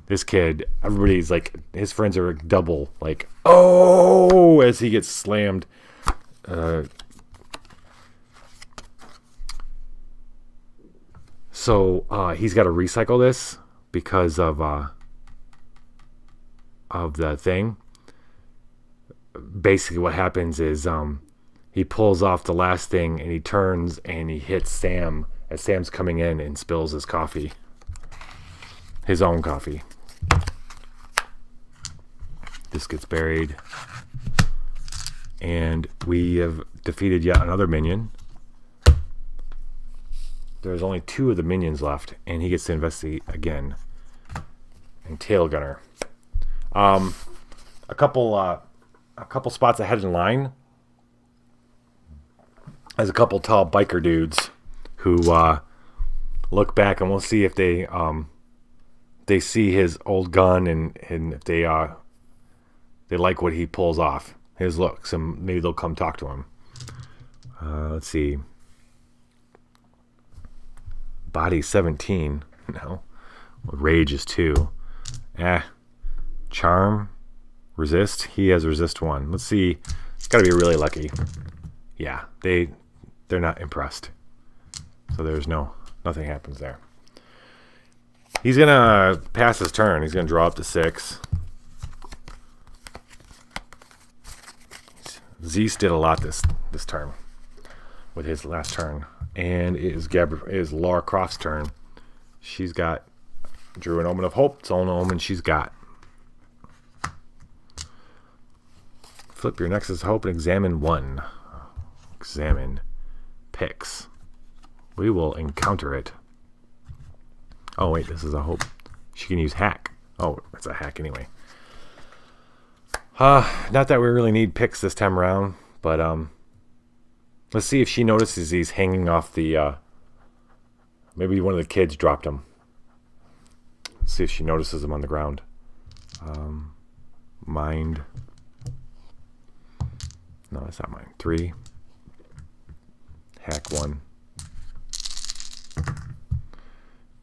this kid, everybody's like, his friends are double, like, oh, as he gets slammed. So he's got to recycle this because of the thing. Basically what happens is he pulls off the last thing and he turns and he hits Sam as Sam's coming in and spills his coffee. His own coffee. This gets buried. And we have defeated yet another minion. There's only 2 of the minions left, and he gets to investigate again. And tail gunner. A couple spots ahead in line. There's a couple tall biker dudes who look back, and we'll see if they see his old gun and if they like what he pulls off, his looks, and maybe they'll come talk to him. Let's see. Body 17. No. Rage is 2. Charm. Resist. He has resist 1. Let's see. It's got to be really lucky. Yeah. They're not impressed. So there's nothing happens there. He's going to pass his turn. He's going to draw up to 6. Zeus did a lot this turn with his last turn. And it is Laura Croft's turn. She's got drew an Omen of Hope. It's the only omen she's got. Flip your Nexus of Hope and examine 1. Examine. Picks. We will encounter it. Oh wait, this is a hope. She can use hack. Oh, it's a hack anyway. Not that we really need picks this time around, but let's see if she notices he's hanging off the maybe one of the kids dropped him. Let's see if she notices him on the ground. Mind. No, that's not mine. 3. Hack 1.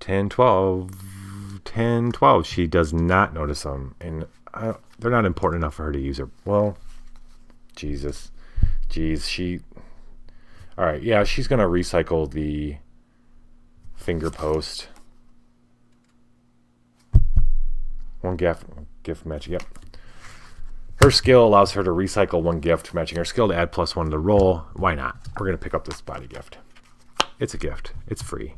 10, 12. 10, 12. She does not notice them. And they're not important enough for her to use her. Well, Jesus. Jeez, Alright, yeah, she's going to recycle the finger post. 1 gift match, yep. Her skill allows her to recycle one gift, matching her skill to add +1 to the roll. Why not? We're going to pick up this body gift. It's a gift. It's free.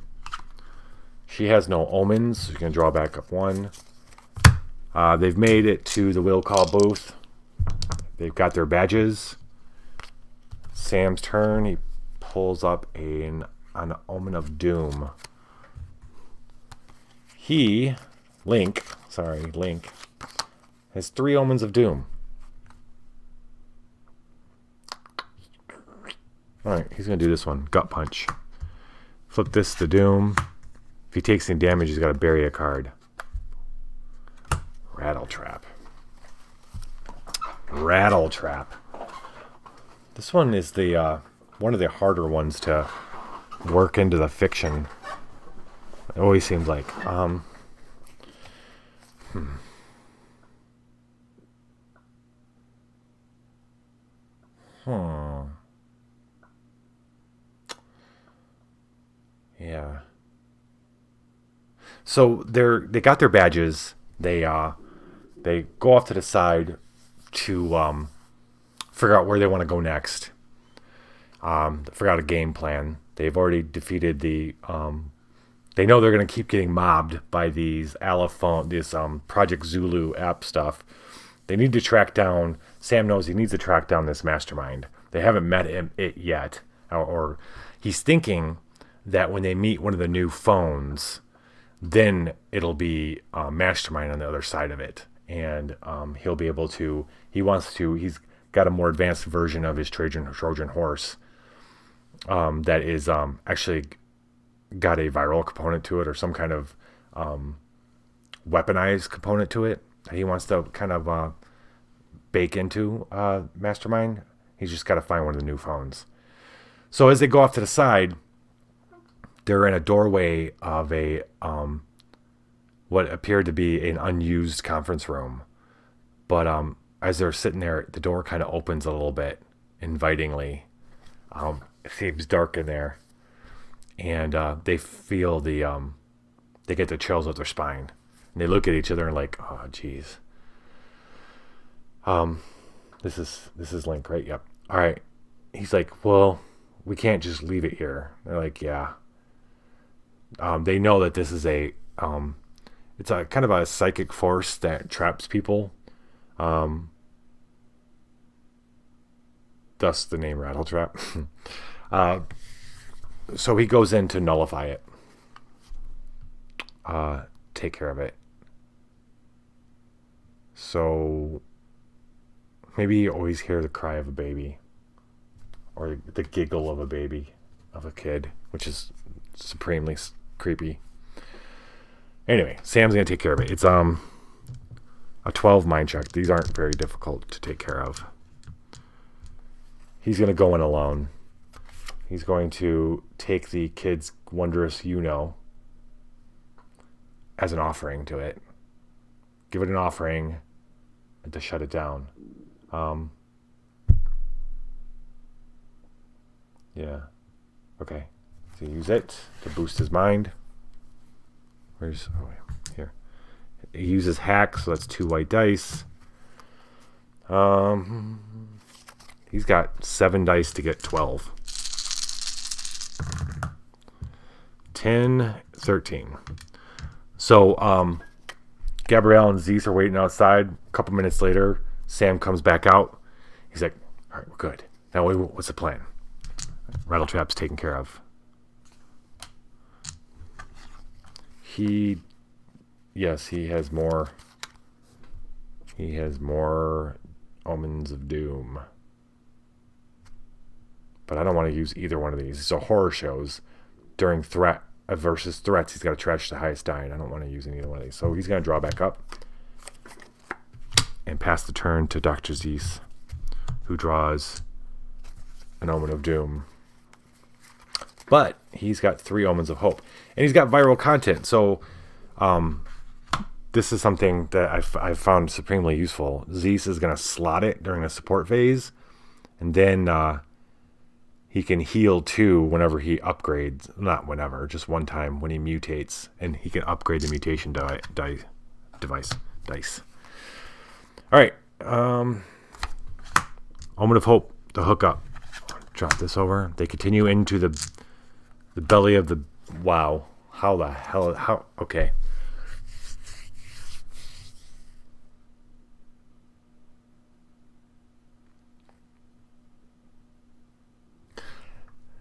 She has no omens. She's going to draw back up 1. They've made it to the will call booth. They've got their badges. Sam's turn. He pulls up an Omen of Doom. Link, has 3 Omens of Doom. Alright, he's going to do this one. Gut Punch. Flip this to Doom. If he takes any damage, he's got to bury a card. Rattle Trap. This one is the one of the harder ones to work into the fiction. It always seems like. Yeah. So they got their badges. They go off to the side to figure out where they want to go next. Figure out a game plan. They've already defeated the. They know they're going to keep getting mobbed by these Project Zulu app stuff. They need to track down. Sam knows he needs to track down this Mastermind. They haven't met it yet, or he's thinking that when they meet one of the new phones, then it'll be Mastermind on the other side of it, and he'll be able to. He's got a more advanced version of his Trojan horse that is actually got a viral component to it, or some kind of weaponized component to it that he wants to kind of bake into Mastermind. He's just got to find one of the new phones. So as they go off to the side, they're in a doorway of a what appeared to be an unused conference room. But as they're sitting there, the door kind of opens a little bit, invitingly. It seems dark in there. And they feel they get the chills up their spine. And they look at each other and like, oh, geez. This is Link, right? Yep. All right. He's like, well, we can't just leave it here. They're like, yeah. They know that this is it's a kind of a psychic force that traps people. Thus the name Rattletrap. So he goes in to nullify it. Take care of it. So maybe you always hear the cry of a baby, or the giggle of a baby, of a kid, which is supremely creepy. Anyway, Sam's gonna take care of it. It's a 12 mind check. These aren't very difficult to take care of. He's gonna go in alone. He's going to take the kid's wondrous as an offering to it. Give it an offering and to shut it down. Yeah. Okay. So use it to boost his mind. Here. He uses hack, so that's 2 white dice. He's got 7 dice to get 12. 10, 13. So, Gabrielle and Zeus are waiting outside. A couple minutes later, Sam comes back out. He's like, all right, we're good. Now, what's the plan? Rattletrap's taken care of. He has more. He has more Omens of Doom. But I don't want to use either one of these. So horror shows during threat versus threats, he's got to trash the highest die, and I don't want to use either one of these. So he's going to draw back up and pass the turn to Dr. Zeus, who draws an Omen of Doom. But he's got 3 Omens of Hope, and he's got viral content. So this is something that I've found supremely useful. Zeus is going to slot it during the support phase, and then he can heal 2 whenever he upgrades. Not whenever, just one time when he mutates, and he can upgrade the mutation dice. All right, Omen of Hope, the hookup. Drop this over. They continue into the belly of the... Wow. How the hell... How... Okay.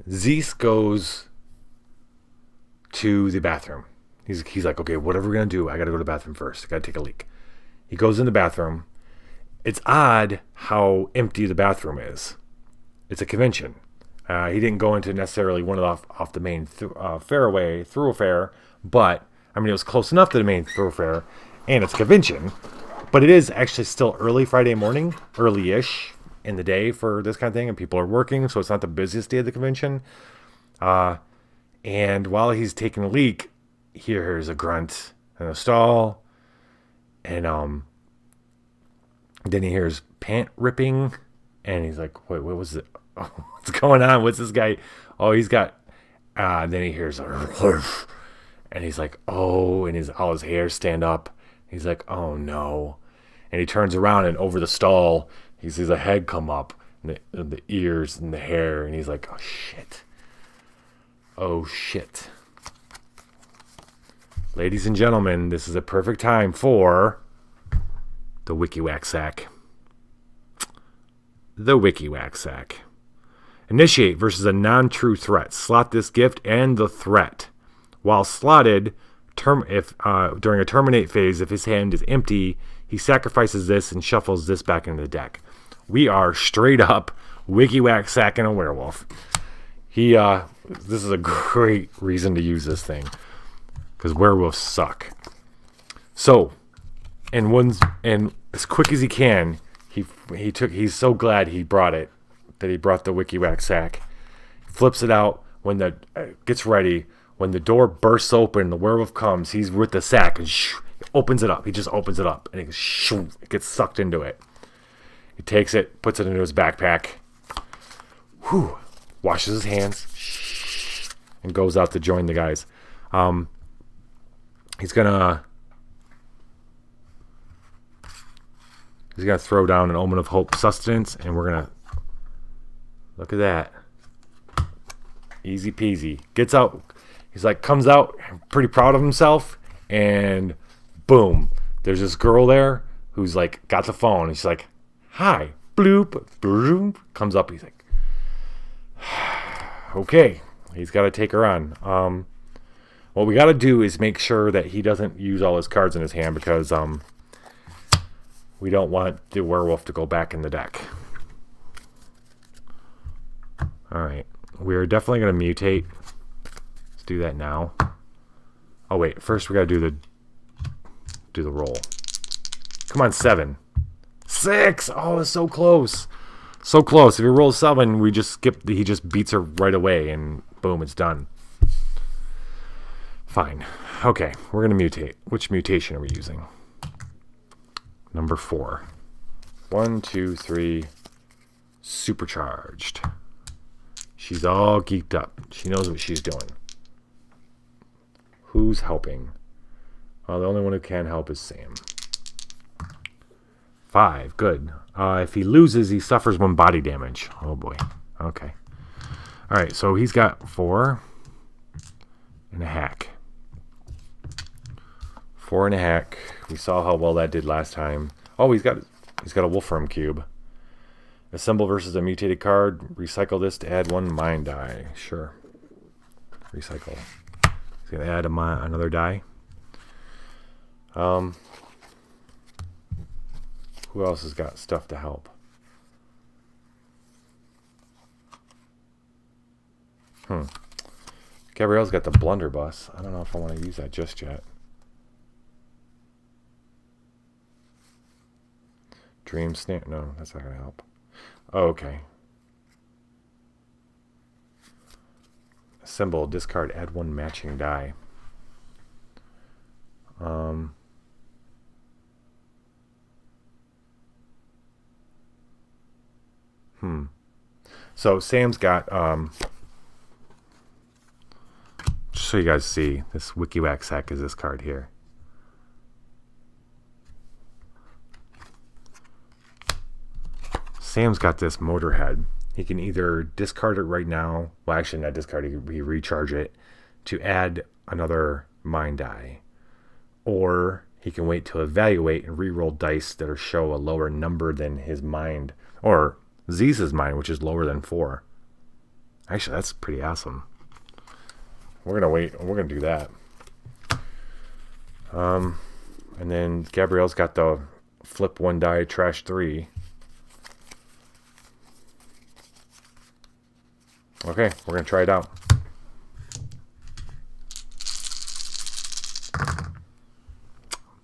Zeus goes to the bathroom. He's like, okay, whatever we're going to do, I got to go to the bathroom first. I got to take a leak. He goes in the bathroom. It's odd how empty the bathroom is. It's a convention. He didn't go into necessarily one off the main thoroughfare, but I mean, it was close enough to the main thoroughfare, and it's a convention. But it is actually still early Friday morning, early-ish in the day for this kind of thing, and people are working, so it's not the busiest day of the convention. And while he's taking a leak, he hears a grunt in the stall, and then he hears pant ripping, and he's like, wait, what was it? Oh, what's going on? What's this guy? Oh, he's got... then he hears a... And he's like, oh, and all his hair stand up. He's like, oh, no. And he turns around, and over the stall, he sees a head come up, and the ears and the hair, and he's like, oh, shit. Oh, shit. Ladies and gentlemen, this is a perfect time for the Wiki-Wax Sack. The Wiki-Wax Sack. Initiate versus a non-true threat. Slot this gift and the threat. While slotted, during a terminate phase, if his hand is empty, he sacrifices this and shuffles this back into the deck. We are straight up Wiki-Wax Sacking a werewolf. This is a great reason to use this thing, because werewolves suck. So, and as quick as he can, he's so glad he brought it, that he brought the Wiki-Wax Sack. Flips it out when gets ready. When the door bursts open, the werewolf comes. He's with the sack and opens it up. He just opens it up, and it gets sucked into it. He takes it, puts it into his backpack, washes his hands, and goes out to join the guys. He's gonna throw down an Omen of Hope sustenance, and we're gonna look at that. Easy peasy. Gets out. He's like, comes out, pretty proud of himself, and boom, there's this girl there who's like got the phone, and she's like, hi, bloop, bloop, comes up. He's like, okay, he's got to take her on. What we got to do is make sure that he doesn't use all his cards in his hand, because we don't want the werewolf to go back in the deck. All right, we're definitely going to mutate. Let's do that now. Oh wait, first we got to do the roll. Come on, 7. 6. Oh, it's so close. So close. If he rolls 7, we just skip. He just beats her right away, and boom, it's done. Fine. Okay, we're going to mutate. Which mutation are we using? Number 4. 1, 2, 3. Supercharged. She's all geeked up. She knows what she's doing. Who's helping? Well, the only one who can help is Sam. 5. Good. If he loses, he suffers 1 body damage. Oh, boy. Okay. All right, so he's got 4 and a hack. 4 and a hack. We saw how well that did last time. Oh, he's got a Wolfram cube. Assemble versus a mutated card. Recycle this to add 1 mind die. Sure. Recycle. He's going to add another die. Who else has got stuff to help? Gabrielle's got the blunderbuss. I don't know if I want to use that just yet. Dream snare. No, that's not going to help. Oh, okay. Assemble, discard, add 1 matching die. So Sam's got just so you guys see, this Wiki-Wax Sack is this card here. Sam's got this Motorhead. He can either discard it right now. Well, actually, not discard it. He recharge it to add another mind die. Or he can wait to evaluate and re-roll dice that show a lower number than his mind. Or Z's mind, which is lower than 4. Actually, that's pretty awesome. We're going to wait. We're going to do that. And then Gabrielle's got the flip 1 die, trash 3. Okay, we're going to try it out.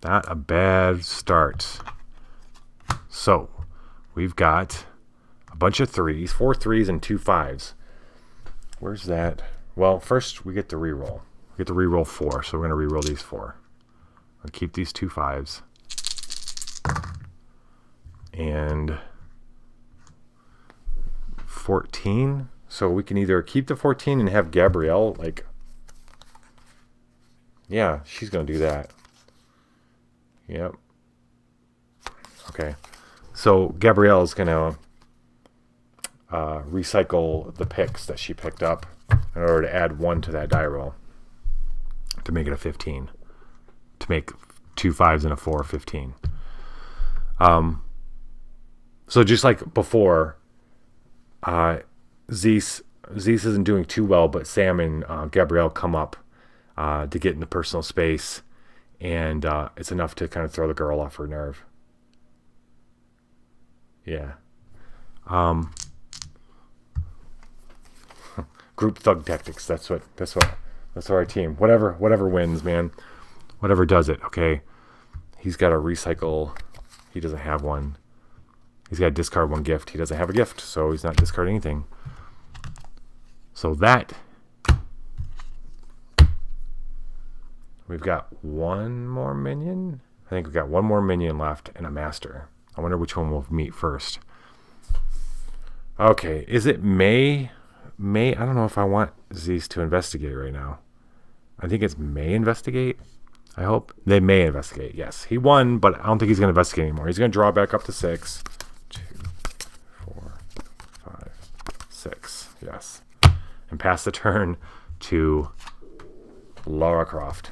Not a bad start. So, we've got a bunch of 3s, 4 3s and 2 5s. Where's that? Well, first we get to reroll. We get to reroll 4, so we're going to reroll these 4. I'll keep these 2 5s. And 14. So we can either keep the 14 and have Gabrielle, like, yeah, she's going to do that. Yep. Okay. So Gabrielle is going to recycle the picks that she picked up in order to add 1 to that die roll to make it a 15. To make 2 5s and a 4, 15. So just like before, Zeus isn't doing too well, but Sam and Gabrielle come up to get into personal space, and it's enough to kind of throw the girl off her nerve. Yeah. Group thug tactics. That's our team. Whatever wins, man. Whatever does it. Okay. He's got to recycle. He doesn't have one. He's got to discard 1 gift. He doesn't have a gift, so he's not discarding anything. So that, we've got 1 more minion. I think we've got 1 more minion left and a master. I wonder which one we'll meet first. Okay, is it May? I don't know if I want Zeus to investigate right now. I think it's May investigate. I hope. They may investigate, yes. He won, but I don't think he's going to investigate anymore. He's going to draw back up to 6. 2, 4, 5, 6. Yes. And pass the turn to Lara Croft.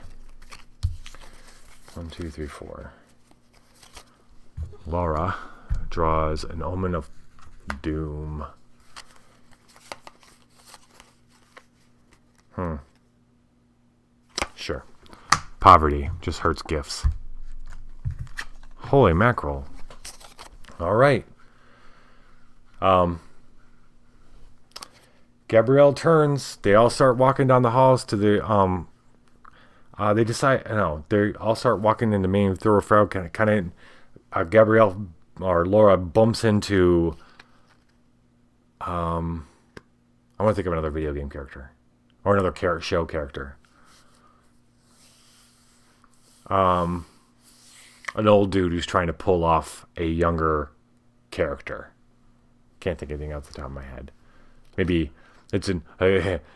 1, 2, 3, 4. Lara draws an Omen of Doom. Sure. Poverty just hurts gifts. Holy mackerel. All right. Gabrielle turns. They all start walking down the halls to the they decide, no, they all start walking in the main thoroughfare. Kind of Gabrielle or Laura bumps into I want to think of another video game character or another show character. An old dude who's trying to pull off a younger character. Can't think of anything else off the top of my head. Maybe it's an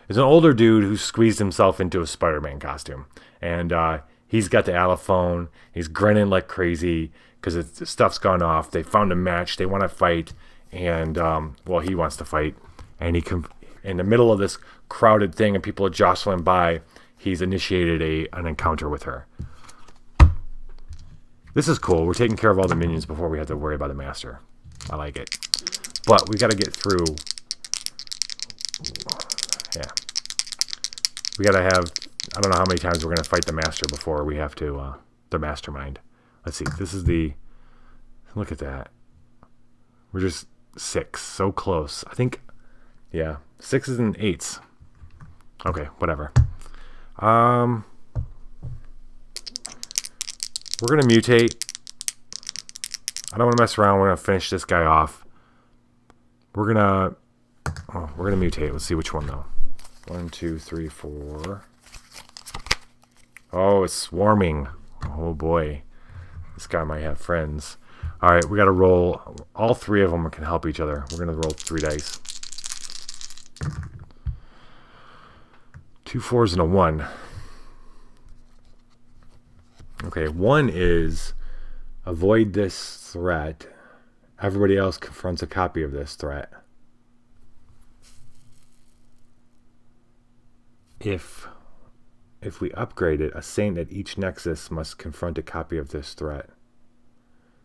older dude who squeezed himself into a Spider-Man costume, and he's got the allophone. He's grinning like crazy because stuff's gone off. They found a match. They want to fight, and he wants to fight. And in the middle of this crowded thing, and people are jostling by. He's initiated an encounter with her. This is cool. We're taking care of all the minions before we have to worry about the master. I like it. But we got to get through. Yeah. We got to have, I don't know how many times we're going to fight the master before we have to, the mastermind. Let's see. This is look at that. We're just 6. So close. I think, yeah. 6s and 8s. Okay, whatever. We're going to mutate. I don't want to mess around. We're going to finish this guy off. We're going to mutate. Let's see which one, though. 1, 2, 3, 4. Oh, it's swarming. Oh, boy. This guy might have friends. All right, we got to roll. All 3 of them can help each other. We're going to roll 3 dice. 2 4s and a 1. Okay, 1 is avoid this threat Everybody else confronts a copy of this threat. If we upgrade it, a saint at each nexus must confront a copy of this threat.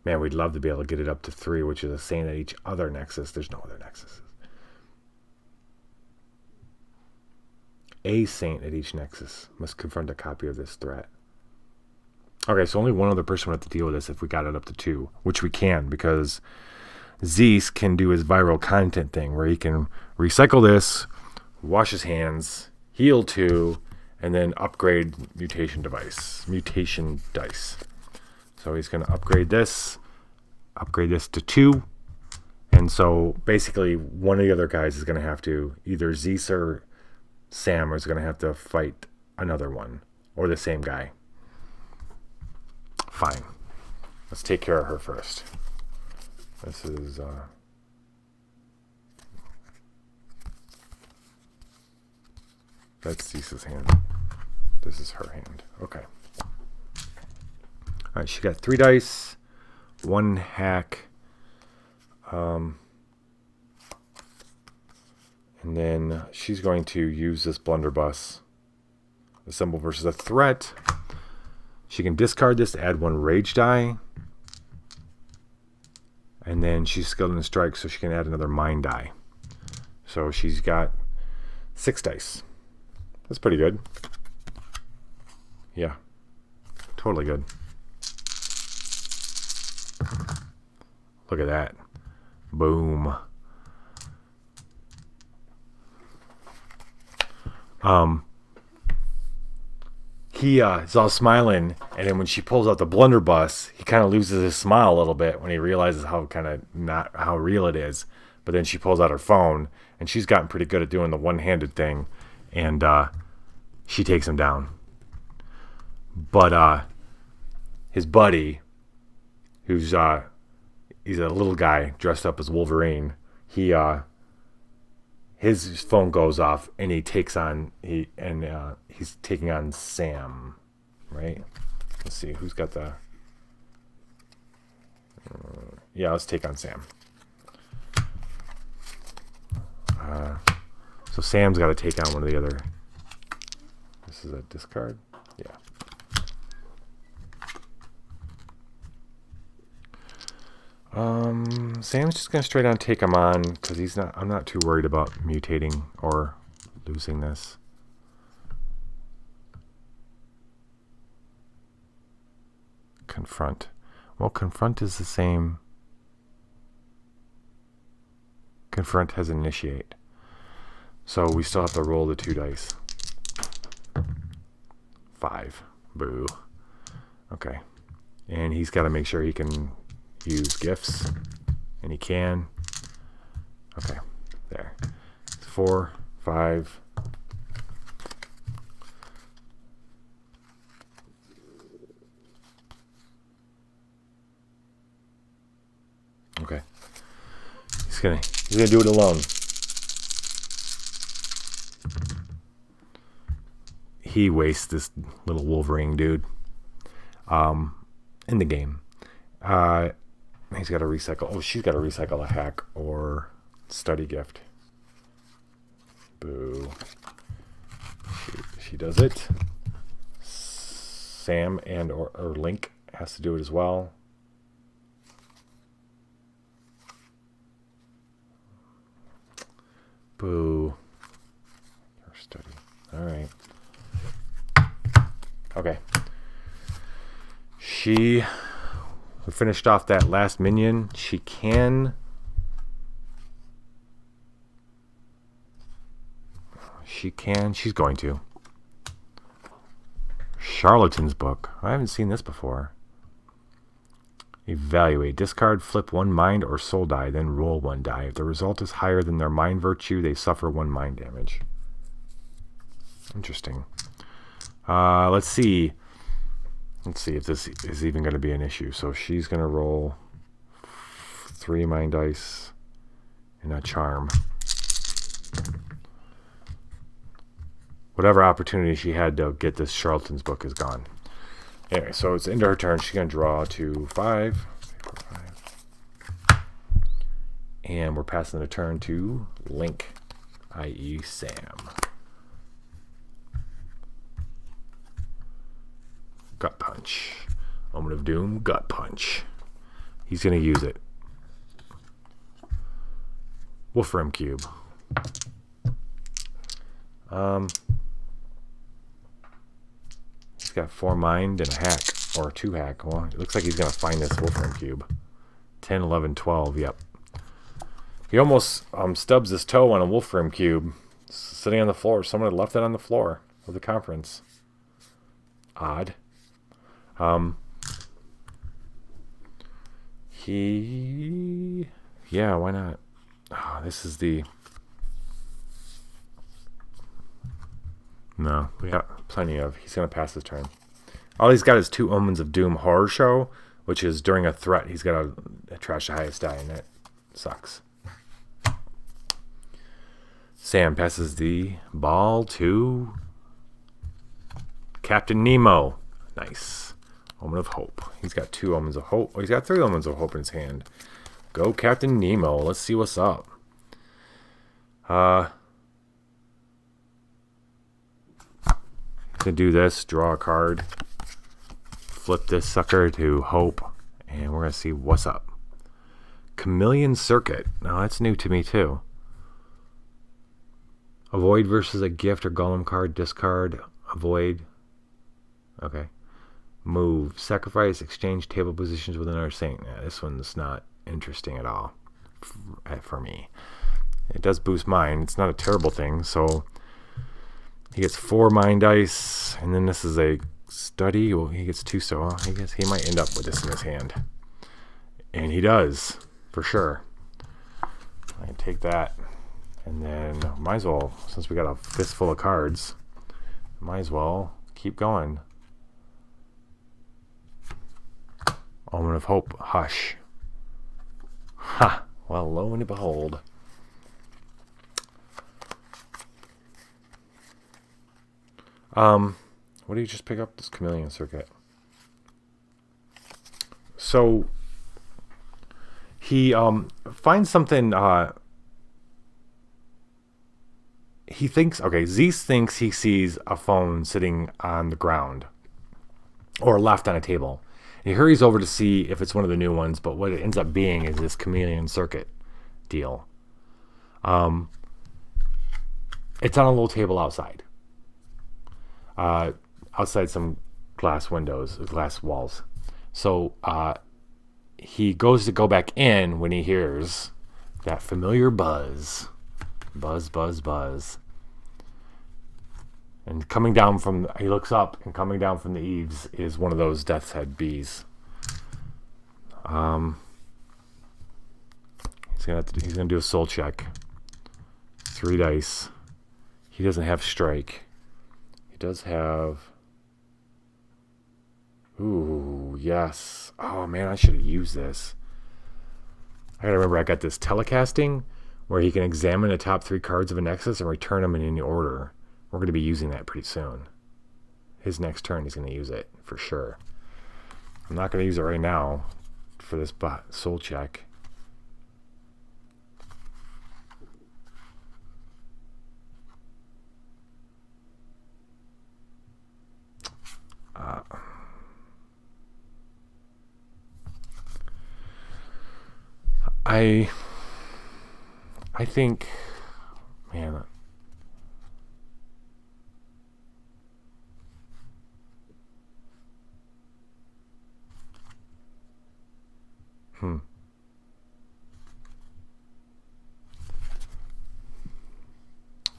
Man, we'd love to be able to get it up to 3, which is a saint at each other nexus. There's no other nexuses. A saint at each nexus must confront a copy of this threat. Okay, so only one other person would have to deal with this if we got it up to 2, which we can, because Zeus can do his viral content thing where he can recycle this, wash his hands, heal 2, and then upgrade mutation dice. So he's going to upgrade this to 2. And so basically one of the other guys is going to have to, either Zeus or Sam is going to have to fight another one, or the same guy. Fine. Let's take care of her first. This is that's Zeus's hand. This is her hand. Okay. Alright, she got 3 dice, 1 hack, and then she's going to use this blunderbuss. Assemble versus a threat. She can discard this to add 1 rage die. And then she's skilled in strike, so she can add another mind die. So she's got 6 dice. That's pretty good. Yeah. Totally good. Look at that. Boom. He is all smiling, and then when she pulls out the blunderbuss, he kind of loses his smile a little bit when he realizes how kind of not how real it is. But then she pulls out her phone, and she's gotten pretty good at doing the one-handed thing, and she takes him down. But his buddy, who's he's a little guy dressed up as Wolverine, his phone goes off, and he's taking on Sam, right? Let's see who's got the. Yeah, let's take on Sam. So Sam's got to take on one of the other. This is a discard. Yeah. Sam's just gonna straight on take him on because I'm not too worried about mutating or losing this. Confront. Well, confront is the same. Confront has initiate. So we still have to roll the 2 dice. 5. Boo. Okay. And he's got to make sure he can use gifts. And he can. Okay. There. 4, 5. Okay. He's gonna do it alone. He wastes this little Wolverine dude in the game. He's got to recycle. Oh, she's got to recycle a hack or study gift. Boo. She does it. Sam and or Link has to do it as well. Boo. Her study. All right. Okay. We finished off that last minion. She's going to. Charlatan's Book. I haven't seen this before. Evaluate. Discard, flip 1 mind or soul die, then roll 1 die. If the result is higher than their mind virtue, they suffer 1 mind damage. Interesting. Let's see. Let's see if this is even going to be an issue. So she's going to roll 3 mind dice and a charm. Whatever opportunity she had to get this Charlatan's Book is gone. Anyway, so it's into her turn. She's going to draw to 5. And we're passing the turn to Link, i.e. Sam. Gut Punch. Omen of Doom, Gut Punch. He's going to use it. Wolfram Cube. He's got 4 mind and a hack. Or 2 hack. Well, it looks like he's going to find this Wolfram Cube. 10, 11, 12. Yep. He almost stubs his toe on a Wolfram Cube sitting on the floor. Someone had left it on the floor of the conference. Odd. Yeah, why not? Oh, this is the... No, we got plenty of... He's going to pass his turn. All he's got is 2 Omens of Doom horror show, which is during a threat, he's got to trash the highest die, and it sucks. Sam passes the ball to Captain Nemo. Nice. Omen of Hope. He's got 2 Omens of Hope. Oh, he's got 3 Omens of Hope in his hand. Go Captain Nemo. Let's see what's up. To do this, draw a card. Flip this sucker to Hope. And we're going to see what's up. Chameleon Circuit. Now that's new to me too. Avoid versus a gift or golem card. Discard. Avoid. Okay. Move. Sacrifice. Exchange table positions with another saint. Yeah, this one's not interesting at all for me. It does boost mine. It's not a terrible thing. So he gets 4 mind dice. And then this is a study. Well, he gets 2. So I guess he might end up with this in his hand. And he does. For sure. I can take that. And then might as well, since we got a fistful of cards, might as well keep going. Omen of Hope, Hush. Ha! Well, lo and behold. What do you just pick up? This Chameleon Circuit. So he finds something. He thinks, okay, Zeus thinks he sees a phone sitting on the ground or left on a table. He hurries over to see if it's one of the new ones, but what it ends up being is this Chameleon Circuit deal. It's on a little table outside. Outside some glass windows, glass walls. So he goes to go back in when he hears that familiar buzz. Buzz, buzz, buzz. And coming down from, he looks up, and coming down from the eaves is one of those death's head bees. He's gonna do a soul check. 3 dice. He doesn't have strike. He does have. Ooh, yes. Oh man, I should have used this. I gotta remember I got this telecasting where he can examine the top 3 cards of a Nexus and return them in any order. We're going to be using that pretty soon. His next turn, he's going to use it for sure. I'm not going to use it right now for this soul check. I think, man.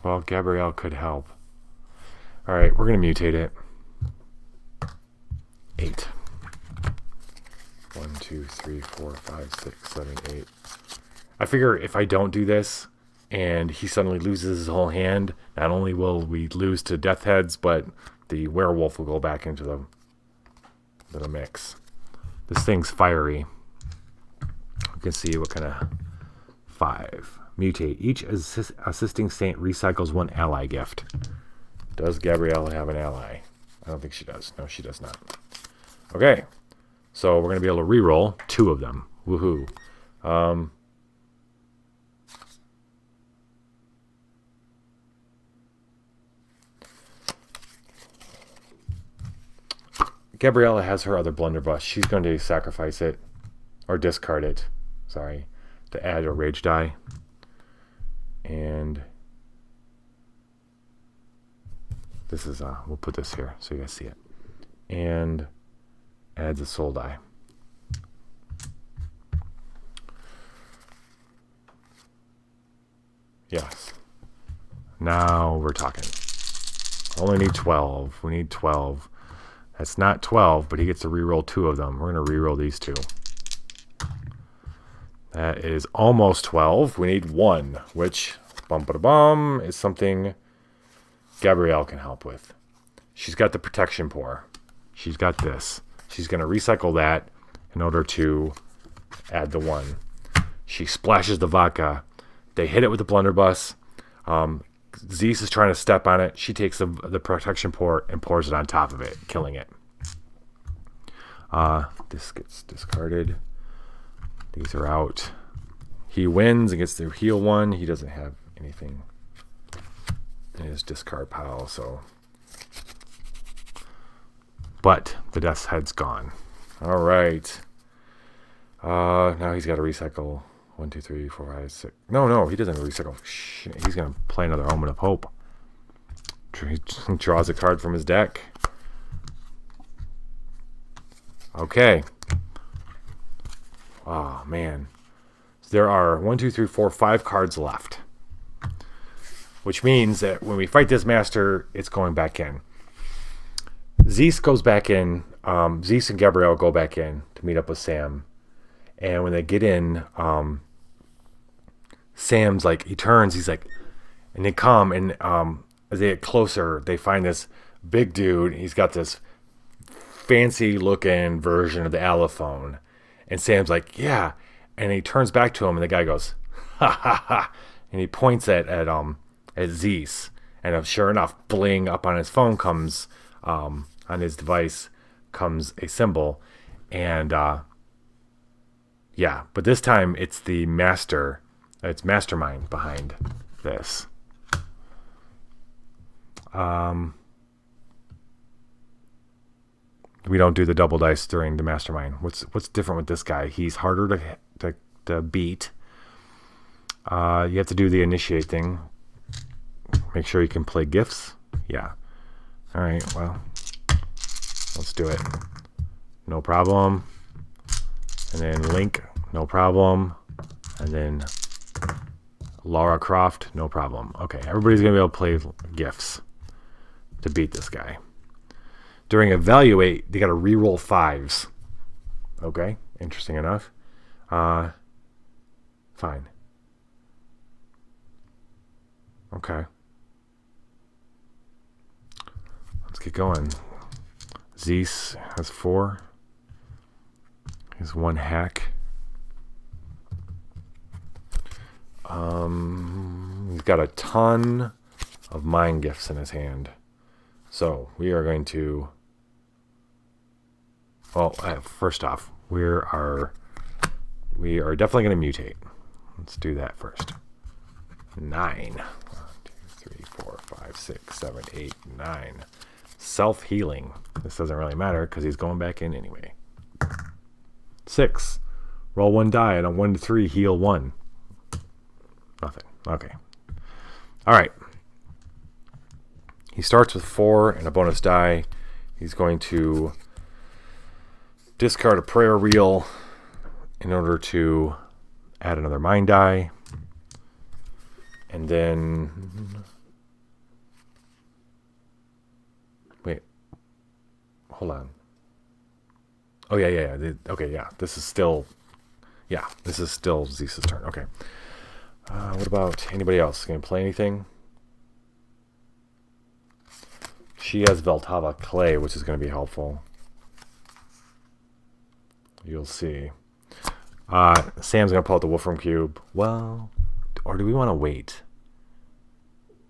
Well, Gabrielle could help. All right, we're going to mutate it. 8. 1, 2, 3, 4, 5, 6, 7, 8. I figure if I don't do this and he suddenly loses his whole hand, not only will we lose to death heads, but the werewolf will go back into the mix. This thing's fiery. You can see what kind of 5. Mutate. Each assisting saint recycles 1 ally gift. Does Gabrielle have an ally? I don't think she does. No, she does not. Okay. So we're going to be able to reroll 2 of them. Woohoo. Gabriella has her other blunderbuss. She's going to sacrifice it, or discard it, sorry, to add a rage die. And this is, we'll put this here so you guys see it. And adds a soul die. Yes. Now we're talking. Only need 12. We need 12. That's not 12, but he gets to reroll 2 of them. We're going to reroll these 2. That is almost 12. We need 1, which, bum-ba-da-bum, is something Gabrielle can help with. She's got the protection pour. She's got this. She's going to recycle that in order to add the 1. She splashes the vodka. They hit it with the blunderbuss. Zeus is trying to step on it. She takes the protection pour and pours it on top of it, killing it. This gets discarded. These are out. He wins and gets to heal 1. He doesn't have anything in his discard pile, so. But the death's head's gone. All right. Now he's got to recycle 1, 2, 3, 4, 5, 6. No, he doesn't recycle. Shit, he's going to play another Omen of Hope. He draws a card from his deck. Okay. Oh, man. So there are 1, 2, 3, 4, 5 cards left. Which means that when we fight this master, it's going back in. Zeus goes back in. Zeus and Gabrielle go back in to meet up with Sam. And when they get in, Sam's like, he turns, he's like, and they come, and as they get closer, they find this big dude. He's got this fancy looking version of the allophone. And Sam's like, yeah. And he turns back to him, and the guy goes, ha ha ha. And he points at Zeus. And sure enough, bling, up on his phone comes, on his device, comes a symbol. And, yeah, but this time it's the it's Mastermind behind this. We don't do the double dice during the Mastermind. What's different with this guy? He's harder to beat. You have to do the initiate thing. Make sure you can play gifts. Yeah. All right, well, let's do it. No problem. And then Link, no problem. And then Lara Croft, no problem. Okay, everybody's going to be able to play gifts to beat this guy. During Evaluate, they got to reroll 5s. Okay, interesting enough. Fine. Okay. Let's get going. Zeus has 4. He's 1 hack. He's got a ton of mind gifts in his hand. So we are going to. Well, first off, we are definitely going to mutate. Let's do that first. 9. 1, 2, 3, 4, 5, 6, 7, 8, 9. Self-healing. This doesn't really matter because he's going back in anyway. 6. Roll 1 die, and on 1 to 3, heal 1. Nothing. Okay. All right. He starts with 4 and a bonus die. He's going to discard a prayer reel in order to add another mind die. And then... Wait. Hold on. Oh, yeah. Okay, yeah. This is still Zeus's turn. Okay. What about anybody else? Going to play anything? She has Veltava Clay, which is going to be helpful. You'll see. Sam's going to pull out the Wolfram Cube. Well, or do we want to wait?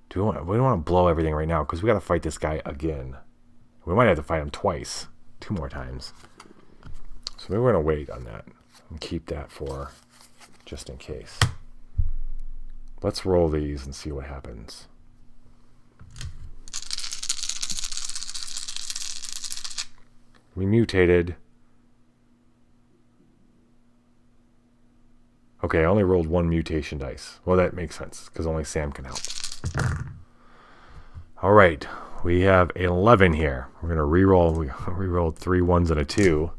We don't want to blow everything right now because we got to fight this guy again. We might have to fight him twice. 2 more times. So maybe we're going to wait on that and keep that for just in case. Let's roll these and see what happens. We mutated. Okay, I only rolled 1 mutation dice. Well, that makes sense, because only Sam can help. All right, we have 11 here. We're going to re-roll. We re-rolled 3 1s and a 2.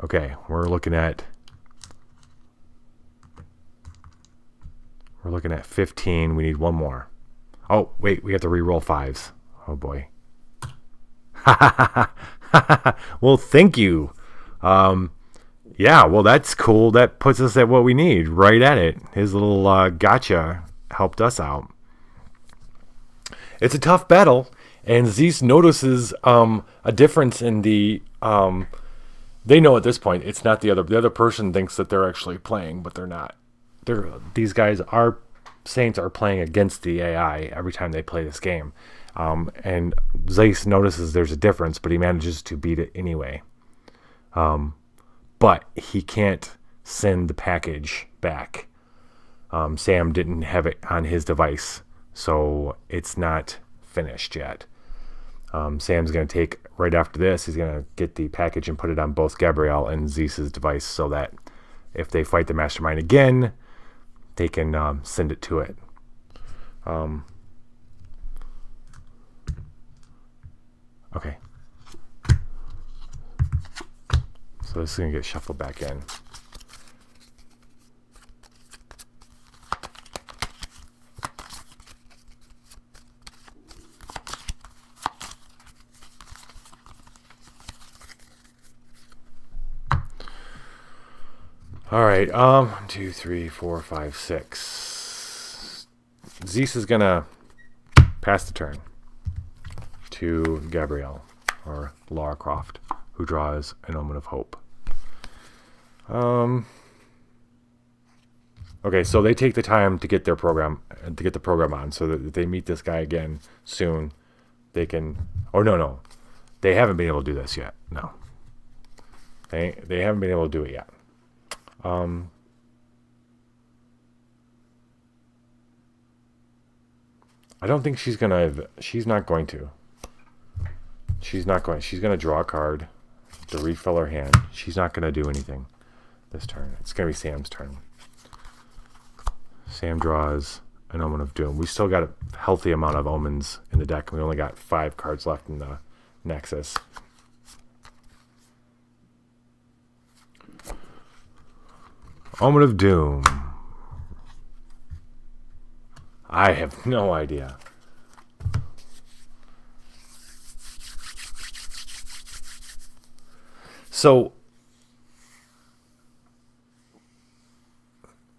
Okay, we're looking at 15. We need 1 more. Oh, wait, we have to re-roll 5s. Oh, boy. Well, thank you. Yeah, well, that's cool. That puts us at what we need, right at it. His little gotcha helped us out. It's a tough battle, and Zeus notices a difference in the... they know at this point it's not the other person thinks that they're actually playing, but they're not. These guys are... Saints are playing against the AI every time they play this game. And Zeus notices there's a difference, but he manages to beat it anyway. But he can't send the package back. Sam didn't have it on his device, so it's not finished yet. Sam's going to take, right after this, he's going to get the package and put it on both Gabrielle and Zeus's device so that if they fight the Mastermind again, they can send it to it. Okay. So this is going to get shuffled back in. All right. 1, 2, 3, 4, 5, 6. Zeus is going to pass the turn to Gabrielle, or Lara Croft, who draws an Omen of Hope. Okay, so they take the time to get the program on, so that if they meet this guy again soon, they can. Oh no, they haven't been able to do this yet. No, they haven't been able to do it yet. I don't think she's gonna. She's not going to. She's not going. She's gonna draw a card to refill her hand. She's not gonna do anything this turn. It's gonna be Sam's turn. Sam draws an Omen of Doom. We still got a healthy amount of omens in the deck. We only got 5 cards left in the Nexus. Omen of Doom. I have no idea. So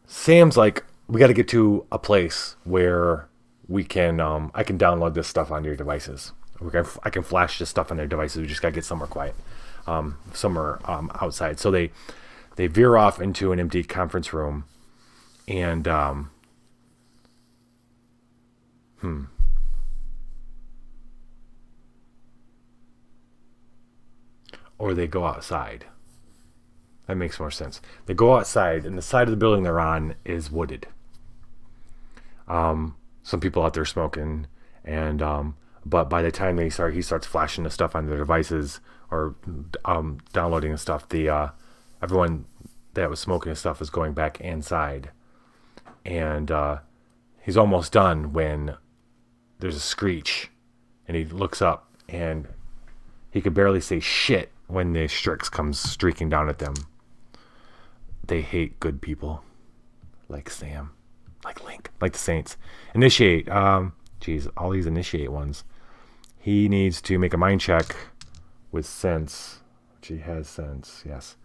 Sam's like, we got to get to a place where we can, I can download this stuff onto your devices. I can flash this stuff on their devices. We just got to get somewhere quiet, somewhere outside. So they veer off into an empty conference room, and or they go outside. That makes more sense. They go outside, and the side of the building they're on is wooded. Some people out there smoking, and but by the time he starts flashing the stuff on their devices or downloading the stuff, everyone that was smoking the stuff is going back inside, and he's almost done when there's a screech, and he looks up, and he could barely say shit when the Strix comes streaking down at them. They hate good people, like Sam, like Link, like the Saints. Initiate. All these initiate ones. He needs to make a mind check with sense, which he has sense, yes,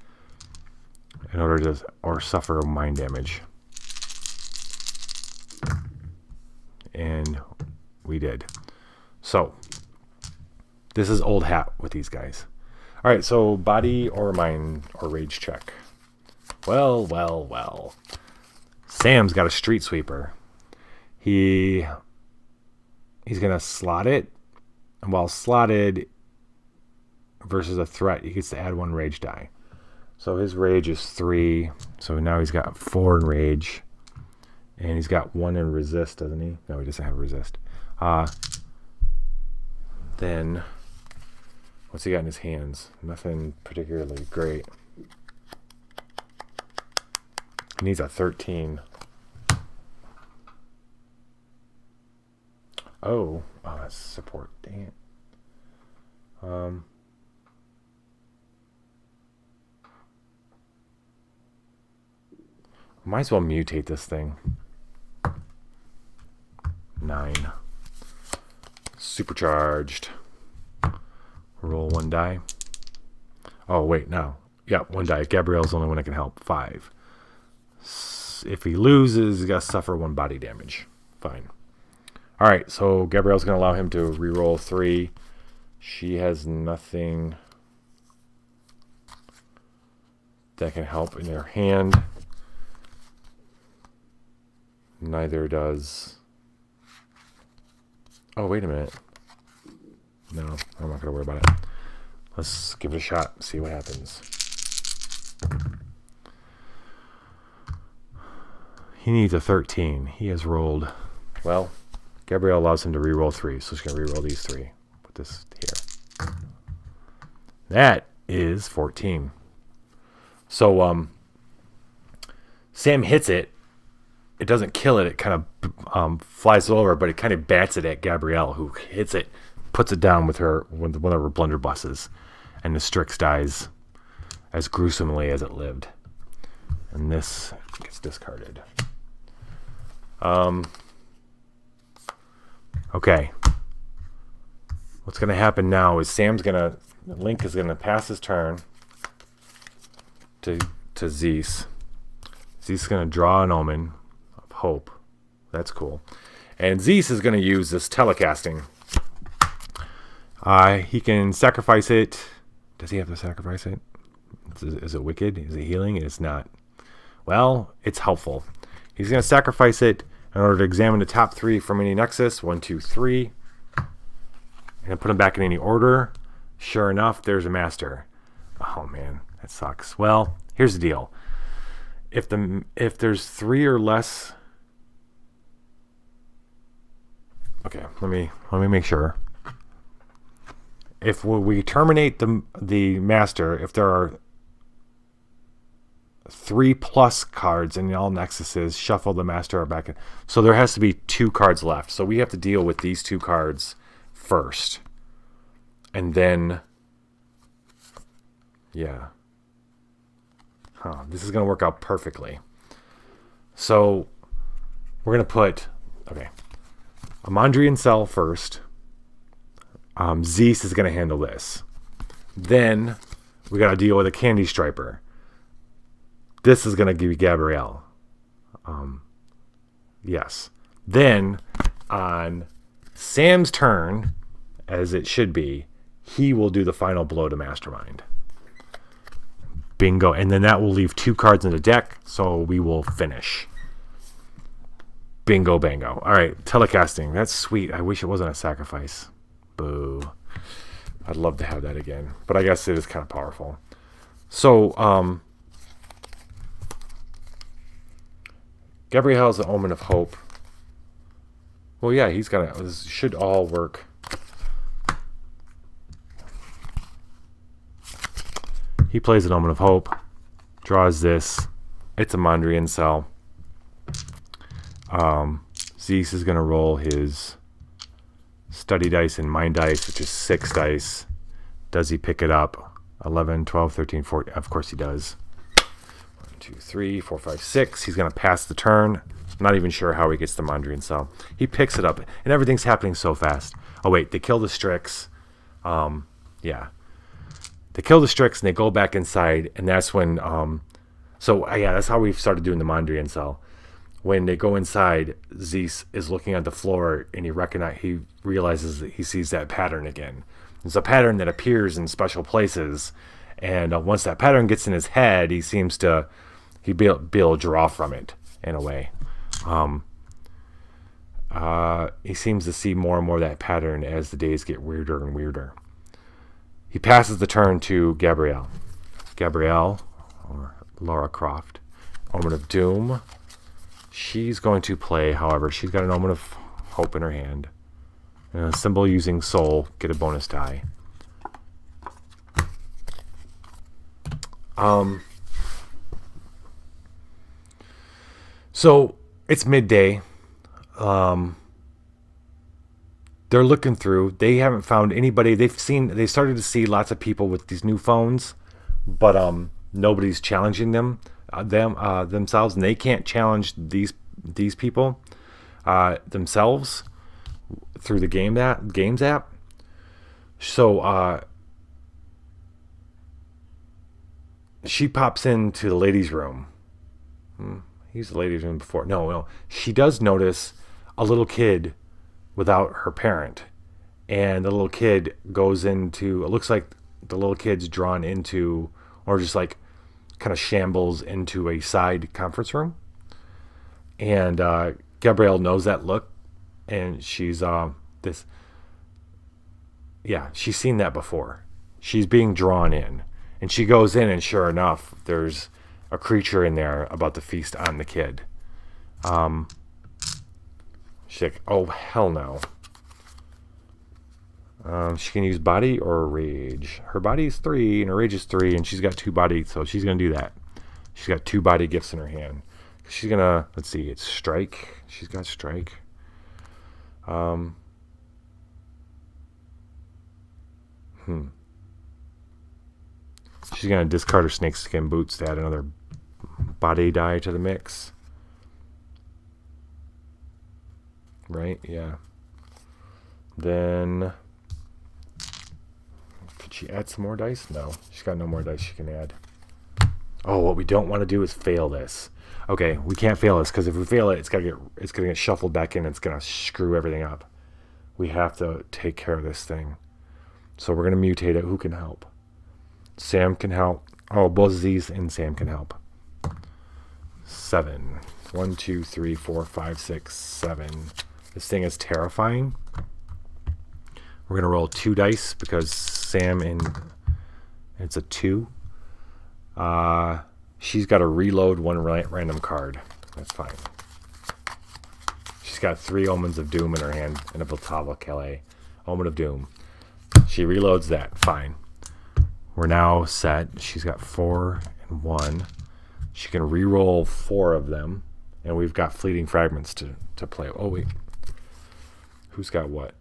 in order to, or suffer mind damage. And we did. So this is old hat with these guys. All right, so body or mind or rage check. Well. Sam's got a street sweeper. He's gonna slot it, and while slotted versus a threat, he gets to add 1 rage die. So his rage is 3. So now he's got 4 in rage, and he's got 1 in resist, doesn't he? No, he doesn't have resist. Then What's he got in his hands? Nothing particularly great. He needs a 13. Oh, that's support. Dang it. Might as well mutate this thing. 9. Supercharged. Roll 1 die. Oh, wait, no. Yeah, 1 die. Gabrielle's the only one that can help. 5. If he loses, he's got to suffer 1 body damage. Fine. All right, so Gabrielle's going to allow him to reroll 3. She has nothing that can help in her hand. Neither does... Oh, wait a minute. No, I'm not going to worry about it. Let's give it a shot, see what happens. He needs a 13. He has rolled... Well, Gabrielle allows him to reroll 3, so she's going to reroll these 3. Put this here. That is 14. So, Sam hits it. It doesn't kill it. It kind of flies over, but it kind of bats it at Gabrielle, who hits it, puts it down with one of her blunderbusses, and the Strix dies as gruesomely as it lived. And this gets discarded. Okay. What's going to happen now is Link is going to pass his turn to Zeus. Zeus is going to draw an omen of hope. That's cool. And Zeus is going to use this telecasting. He can sacrifice it. Does he have to sacrifice it? Is it wicked? Is it healing? It's not. Well, it's helpful. He's going to sacrifice it in order to examine the top 3 from any nexus. 1, 2, 3. And put them back in any order. Sure enough, there's a master. Oh man, that sucks. Well, here's the deal. If there's 3 or less... Okay, let me make sure. If we terminate the master, if there are 3+ cards in all nexuses, shuffle the master back in. So there has to be 2 cards left. So we have to deal with these 2 cards first. And then, yeah. This is going to work out perfectly. So we're going to put, okay, a Mondrian Cell first. Zeus is going to handle this. Then we got to deal with a Candy Striper. This is going to give you Gabrielle. Yes. Then on Sam's turn, as it should be, he will do the final blow to Mastermind. Bingo. And then that will leave 2 cards in the deck, so we will finish. Bingo, bango. All right, telecasting. That's sweet. I wish it wasn't a sacrifice. Boo. I'd love to have that again, but I guess it is kind of powerful. So, Gabrielle's the omen of hope. Well, yeah, this should all work. He plays an omen of hope, draws this. It's a Mondrian Cell. Zeus is going to roll his study dice and mind dice, which is 6 dice. Does he pick it up? 11, 12, 13, 14. Of course he does. 1, 2, 3, 4, 5, 6. He's going to pass the turn. Not even sure how he gets the Mondrian Cell. He picks it up, and everything's happening so fast. Oh, wait, they kill the Strix. Yeah. They kill the Strix, and they go back inside, and that's when... that's how we've started doing the Mondrian Cell. When they go inside, Zeus is looking at the floor, and he realizes that he sees that pattern again. It's a pattern that appears in special places, and once that pattern gets in his head, he seems to be able to draw from it in a way. He seems to see more and more of that pattern as the days get weirder and weirder. He passes the turn to Gabrielle. Gabrielle, or Lara Croft, Omen of Doom. She's going to play, however, she's got an Omen of Hope in her hand. And a symbol using Soul, get a bonus die. So it's midday. They're looking through. They haven't found anybody. They started to see lots of people with these new phones, but nobody's challenging themselves, and they can't challenge these people themselves through the games app. So she pops into the ladies' room. Used the ladies' room before. No. She does notice a little kid without her parent, and the little kid goes into. It looks like the little kid's drawn into, or just like kind of shambles into a side conference room. And Gabrielle knows that look, and she's she's seen that before. She's being drawn in, and she goes in, and sure enough, there's a creature in there about to feast on the kid. She's like, oh, hell no. She can use body or rage. Her body is 3 and her rage is 3, and she's got 2 body, so she's going to do that. She's got 2 body gifts in her hand. She's going to, let's see, it's strike. She's got strike. She's going to discard her snakeskin boots to add another body die to the mix. Right? Yeah. Then, could she add some more dice? No. She's got no more dice she can add. Oh, what we don't want to do is fail this. Okay, we can't fail this, because if we fail it, it's gonna get shuffled back in, and it's gonna screw everything up. We have to take care of this thing. So we're gonna mutate it. Who can help? Sam can help. Oh, both of these and Sam can help. 7. 1, 2, 3, 4, 5, 6, 7. This thing is terrifying. We're gonna roll 2 dice because Sam it's a 2. She's got to reload 1 random card. That's fine. She's got 3 Omens of Doom in her hand and a Voltava Calais. Omen of Doom. She reloads that. Fine. We're now set. She's got 4 and 1. She can re-roll 4 of them. And we've got Fleeting Fragments to play. Oh, wait. Who's got what?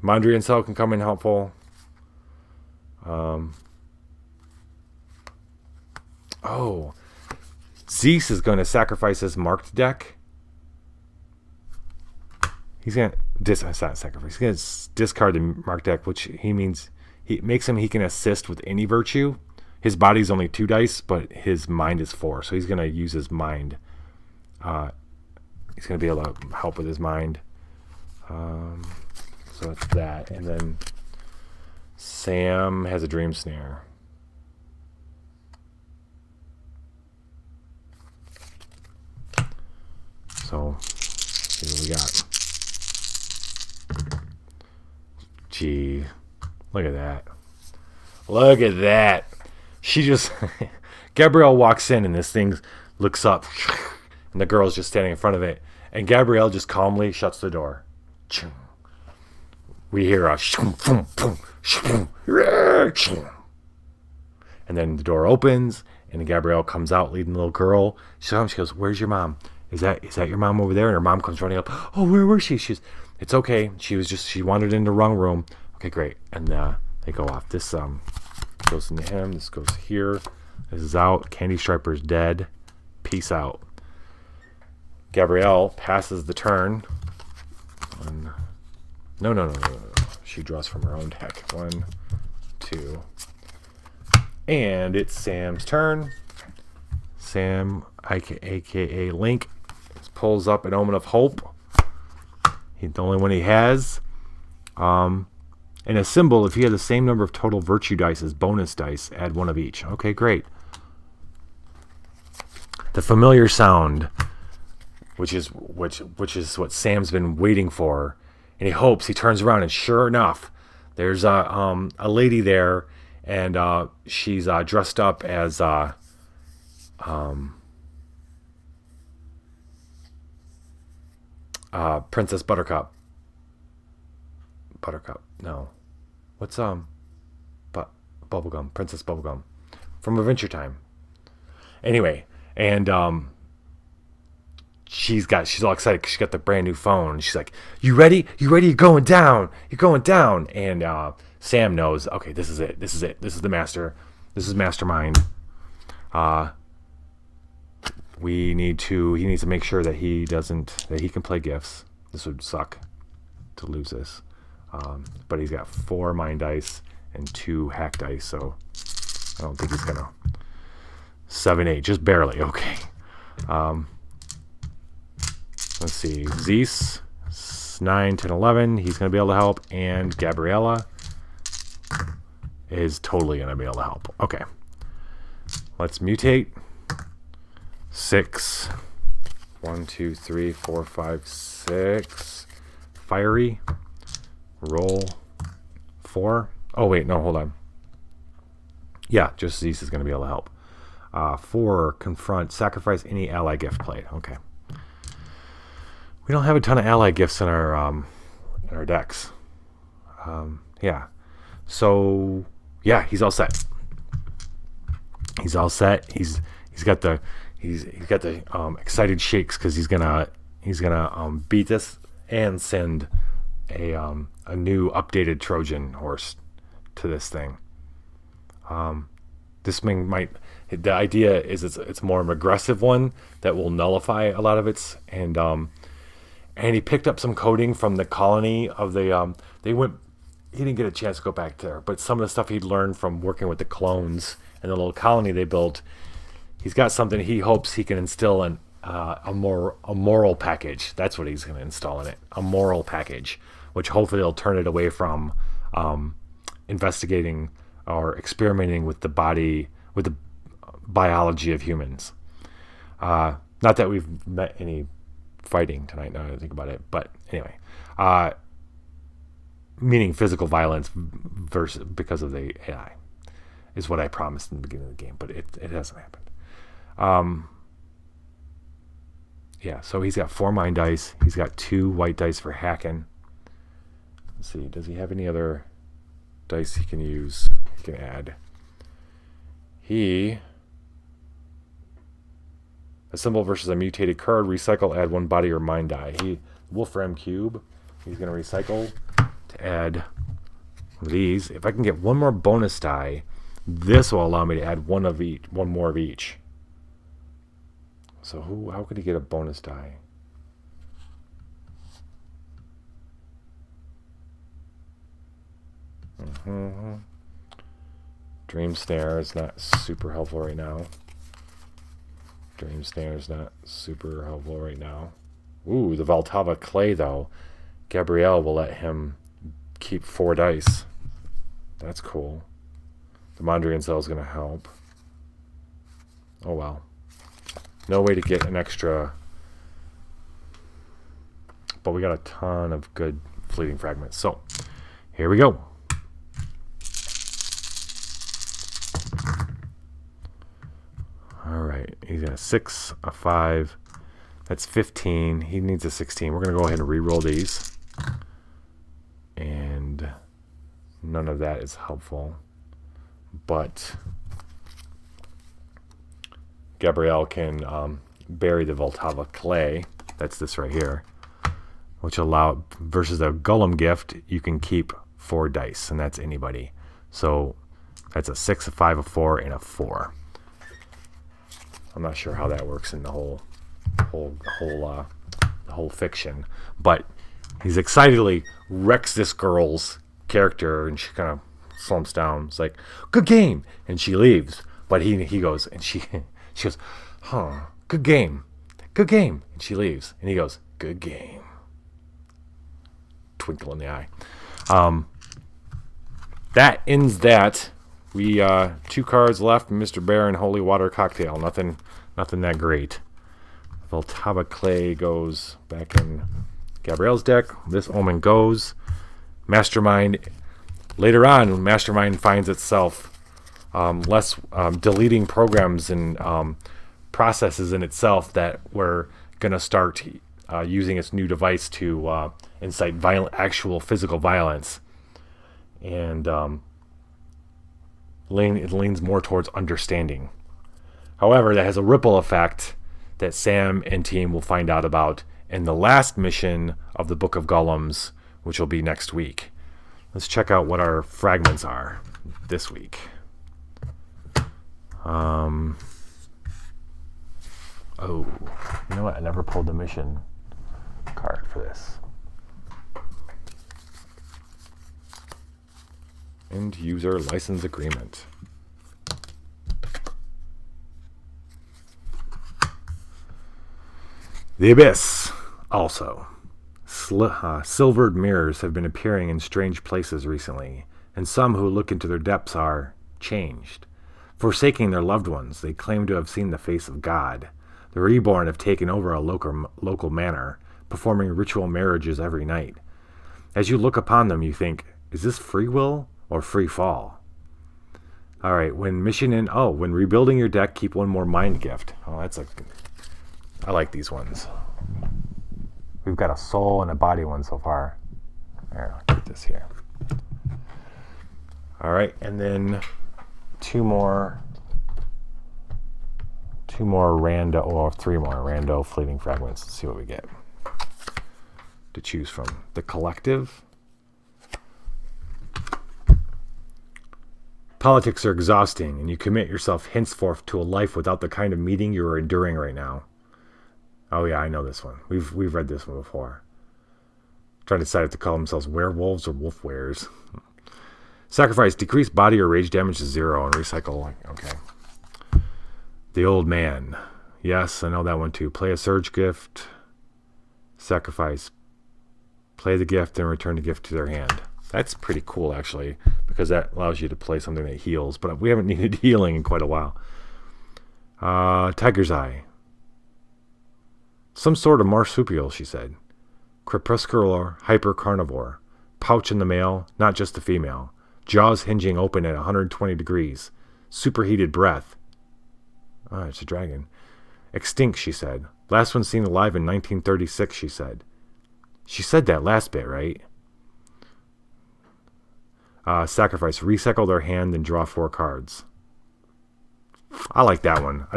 Mondrian Cell can come in helpful. Oh, Zeus is going to sacrifice his marked deck. He's going to sacrifice. He's going to discard the marked deck, which he can assist with any virtue. His body's only 2 dice, but his mind is 4, so he's going to use his mind. He's going to be able to help with his mind. So it's that, and then Sam has a Dream Snare. So, see what we got. Gee, look at that. Look at that. She just, Gabrielle walks in and this thing looks up and the girl's just standing in front of it. And Gabrielle just calmly shuts the door. We hear a and then the door opens and Gabrielle comes out leading the little girl. She goes, "Where's your mom? Is that your mom over there?" And her mom comes running up. "Oh, where was she?" It's okay. She wandered into the wrong room. Okay, great. And they go off. This goes into him. This goes here. This is out. Candy Striper's dead. Peace out. Gabrielle passes the turn. No. She draws from her own deck. 1, 2. And it's Sam's turn. Sam, aka Link, pulls up an Omen of Hope. He's the only one he has. And a symbol, if you have the same number of total virtue dice as bonus dice, add 1 of each. Okay, great. The familiar sound, which is what Sam's been waiting for, and he turns around, and sure enough, there's a lady there, and she's dressed up as Princess Buttercup. No. What's Bubblegum? Princess Bubblegum from Adventure Time. Anyway, and she's all excited because she got the brand new phone. She's like, "You ready? You ready? You're going down. You're going down." And Sam knows. Okay, this is it. This is it. This is the master. This is Mastermind. He needs to make sure that he can play gifts. This would suck to lose this. But he's got 4 mind dice and 2 hack dice, so I don't think he's gonna 7-8, just barely. Okay. Let's see. Zeus, 9, 10, 11. He's gonna be able to help, and Gabriella is totally gonna be able to help. Okay. Let's mutate. 6. 1, 2, 3, 4, 5, 6. Fiery. Roll 4. Oh wait, no, hold on. Yeah, just Zeus is going to be able to help. 4. Confront. Sacrifice any ally gift played. Okay. We don't have a ton of ally gifts in our decks. Yeah. So yeah, he's all set. He's all set. He's got the excited shakes because he's gonna beat this and send a new updated Trojan horse to this thing. This thing the idea is it's more of an aggressive one that will nullify a lot of its, and he picked up some coding from the colony of the he didn't get a chance to go back there, but some of the stuff he'd learned from working with the clones and the little colony they built, he's got something he hopes he can instill in a moral package. That's what he's going to install in it, a moral package, which hopefully will turn it away from investigating or experimenting with the biology of humans. Not that we've met any fighting tonight, now that I think about it, but anyway, meaning physical violence because of the AI is what I promised in the beginning of the game, but it hasn't happened. Yeah, so he's got 4 mind dice. He's got 2 white dice for hacking. Let's see, does he have any other dice he can use? He can add. Assemble versus a mutated card. Recycle, add 1 body or mind die. Wolfram Cube. He's going to recycle to add these. If I can get 1 more bonus die, this will allow me to add 1 more of each. So how could he get a bonus die? Dream Snare is not super helpful right now. Ooh, the Valtava Clay, though. Gabrielle will let him keep 4 dice. That's cool. The Mondrian Cell is going to help. Oh, well. No way to get an extra. But we got a ton of good fleeting fragments. So, here we go. Alright, he's got a 6, a 5. That's 15. He needs a 16. We're going to go ahead and re-roll these. And none of that is helpful. But Gabrielle can bury the Voltava Clay. That's this right here. Which versus a Golem gift, you can keep 4 dice. And that's anybody. So that's a 6, a 5, a 4, and a 4. I'm not sure how that works in the whole fiction, but he's excitedly wrecks this girl's character, and she kind of slumps down. It's like, good game, and she leaves. But he goes, and she goes, good game, and she leaves, and he goes, good game. Twinkle in the eye. That ends that. We 2 cards left, Mr. Bear and Holy Water Cocktail. Nothing that great. Voltava Clay goes back in Gabrielle's deck. This Omen goes. Mastermind. Later on, Mastermind finds itself less deleting programs and processes in itself that we're gonna start using its new device to incite actual physical violence. And It leans more towards understanding. However, that has a ripple effect that Sam and team will find out about in the last mission of the Book of Golems, which will be next week. Let's check out what our fragments are this week. Oh, you know what? I never pulled the mission card for this. End user license agreement. The Abyss, also. Silvered mirrors have been appearing in strange places recently, and some who look into their depths are changed. Forsaking their loved ones, they claim to have seen the face of God. The reborn have taken over a local manor, performing ritual marriages every night. As you look upon them, you think, is this free will or free fall? All right, when rebuilding your deck, keep one more mind gift. Oh, I like these ones. We've got a soul and a body one so far. Here, I'll get this here. All right, and then three more rando fleeting fragments. Let's see what we get to choose from. The Collective. Politics are exhausting, and you commit yourself henceforth to a life without the kind of meeting you are enduring right now. Oh yeah, I know this one. We've read this one before. Trying to decide if to call themselves werewolves or wolf wares. Sacrifice, decrease body or rage damage to 0 and recycle. Okay. The Old Man. Yes, I know that one too. Play a surge gift. Sacrifice. Play the gift and return the gift to their hand. That's pretty cool, actually, because that allows you to play something that heals. But we haven't needed healing in quite a while. Tiger's Eye. Some sort of marsupial, she said. Crepuscular hypercarnivore. Pouch in the male, not just the female. Jaws hinging open at 120 degrees. Superheated breath. Oh, it's a dragon. Extinct, she said. Last one seen alive in 1936, she said. She said that last bit, right? Sacrifice. Recycle their hand and draw 4 cards. I like that one.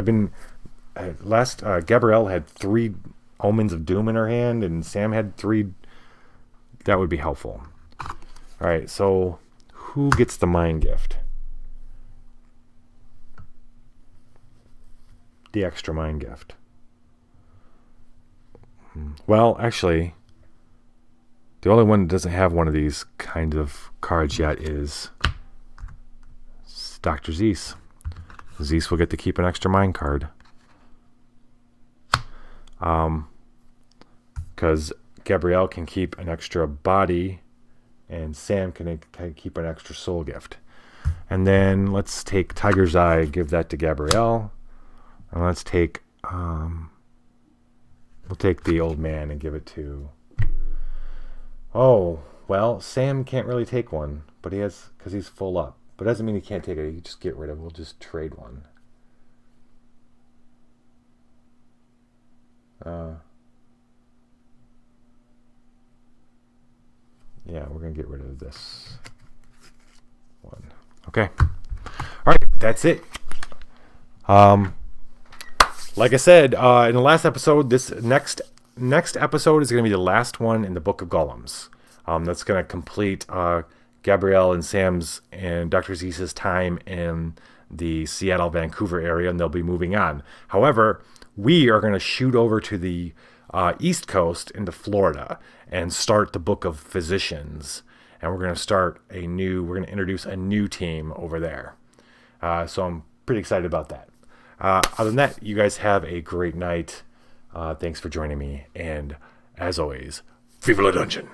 Gabrielle had 3 Omens of Doom in her hand, and Sam had 3. That would be helpful. All right, so who gets the mind gift? The extra mind gift. Well, actually, the only one that doesn't have one of these kinds of cards yet is Dr. Zeus. Zeus will get to keep an extra mind card. Because Gabrielle can keep an extra body and Sam can keep an extra soul gift. And then let's take Tiger's Eye, give that to Gabrielle. And let's take we'll take the Old Man and give it to Sam can't really take one, but he has, because he's full up. But it doesn't mean he can't take it. He can just get rid of it. We'll just trade one. Yeah, we're going to get rid of this one. Okay. All right, that's it. Like I said in the last episode, this next episode is going to be the last one in the Book of Golems. That's going to complete Gabrielle and Sam's and Dr. Zeus's time in the Seattle-Vancouver area, and they'll be moving on. However, we are going to shoot over to the East Coast into Florida and start the Book of Physicians. And we're going to introduce a new team over there. So I'm pretty excited about that. Other than that, you guys have a great night. Thanks for joining me. And as always, Viva la Dungeon!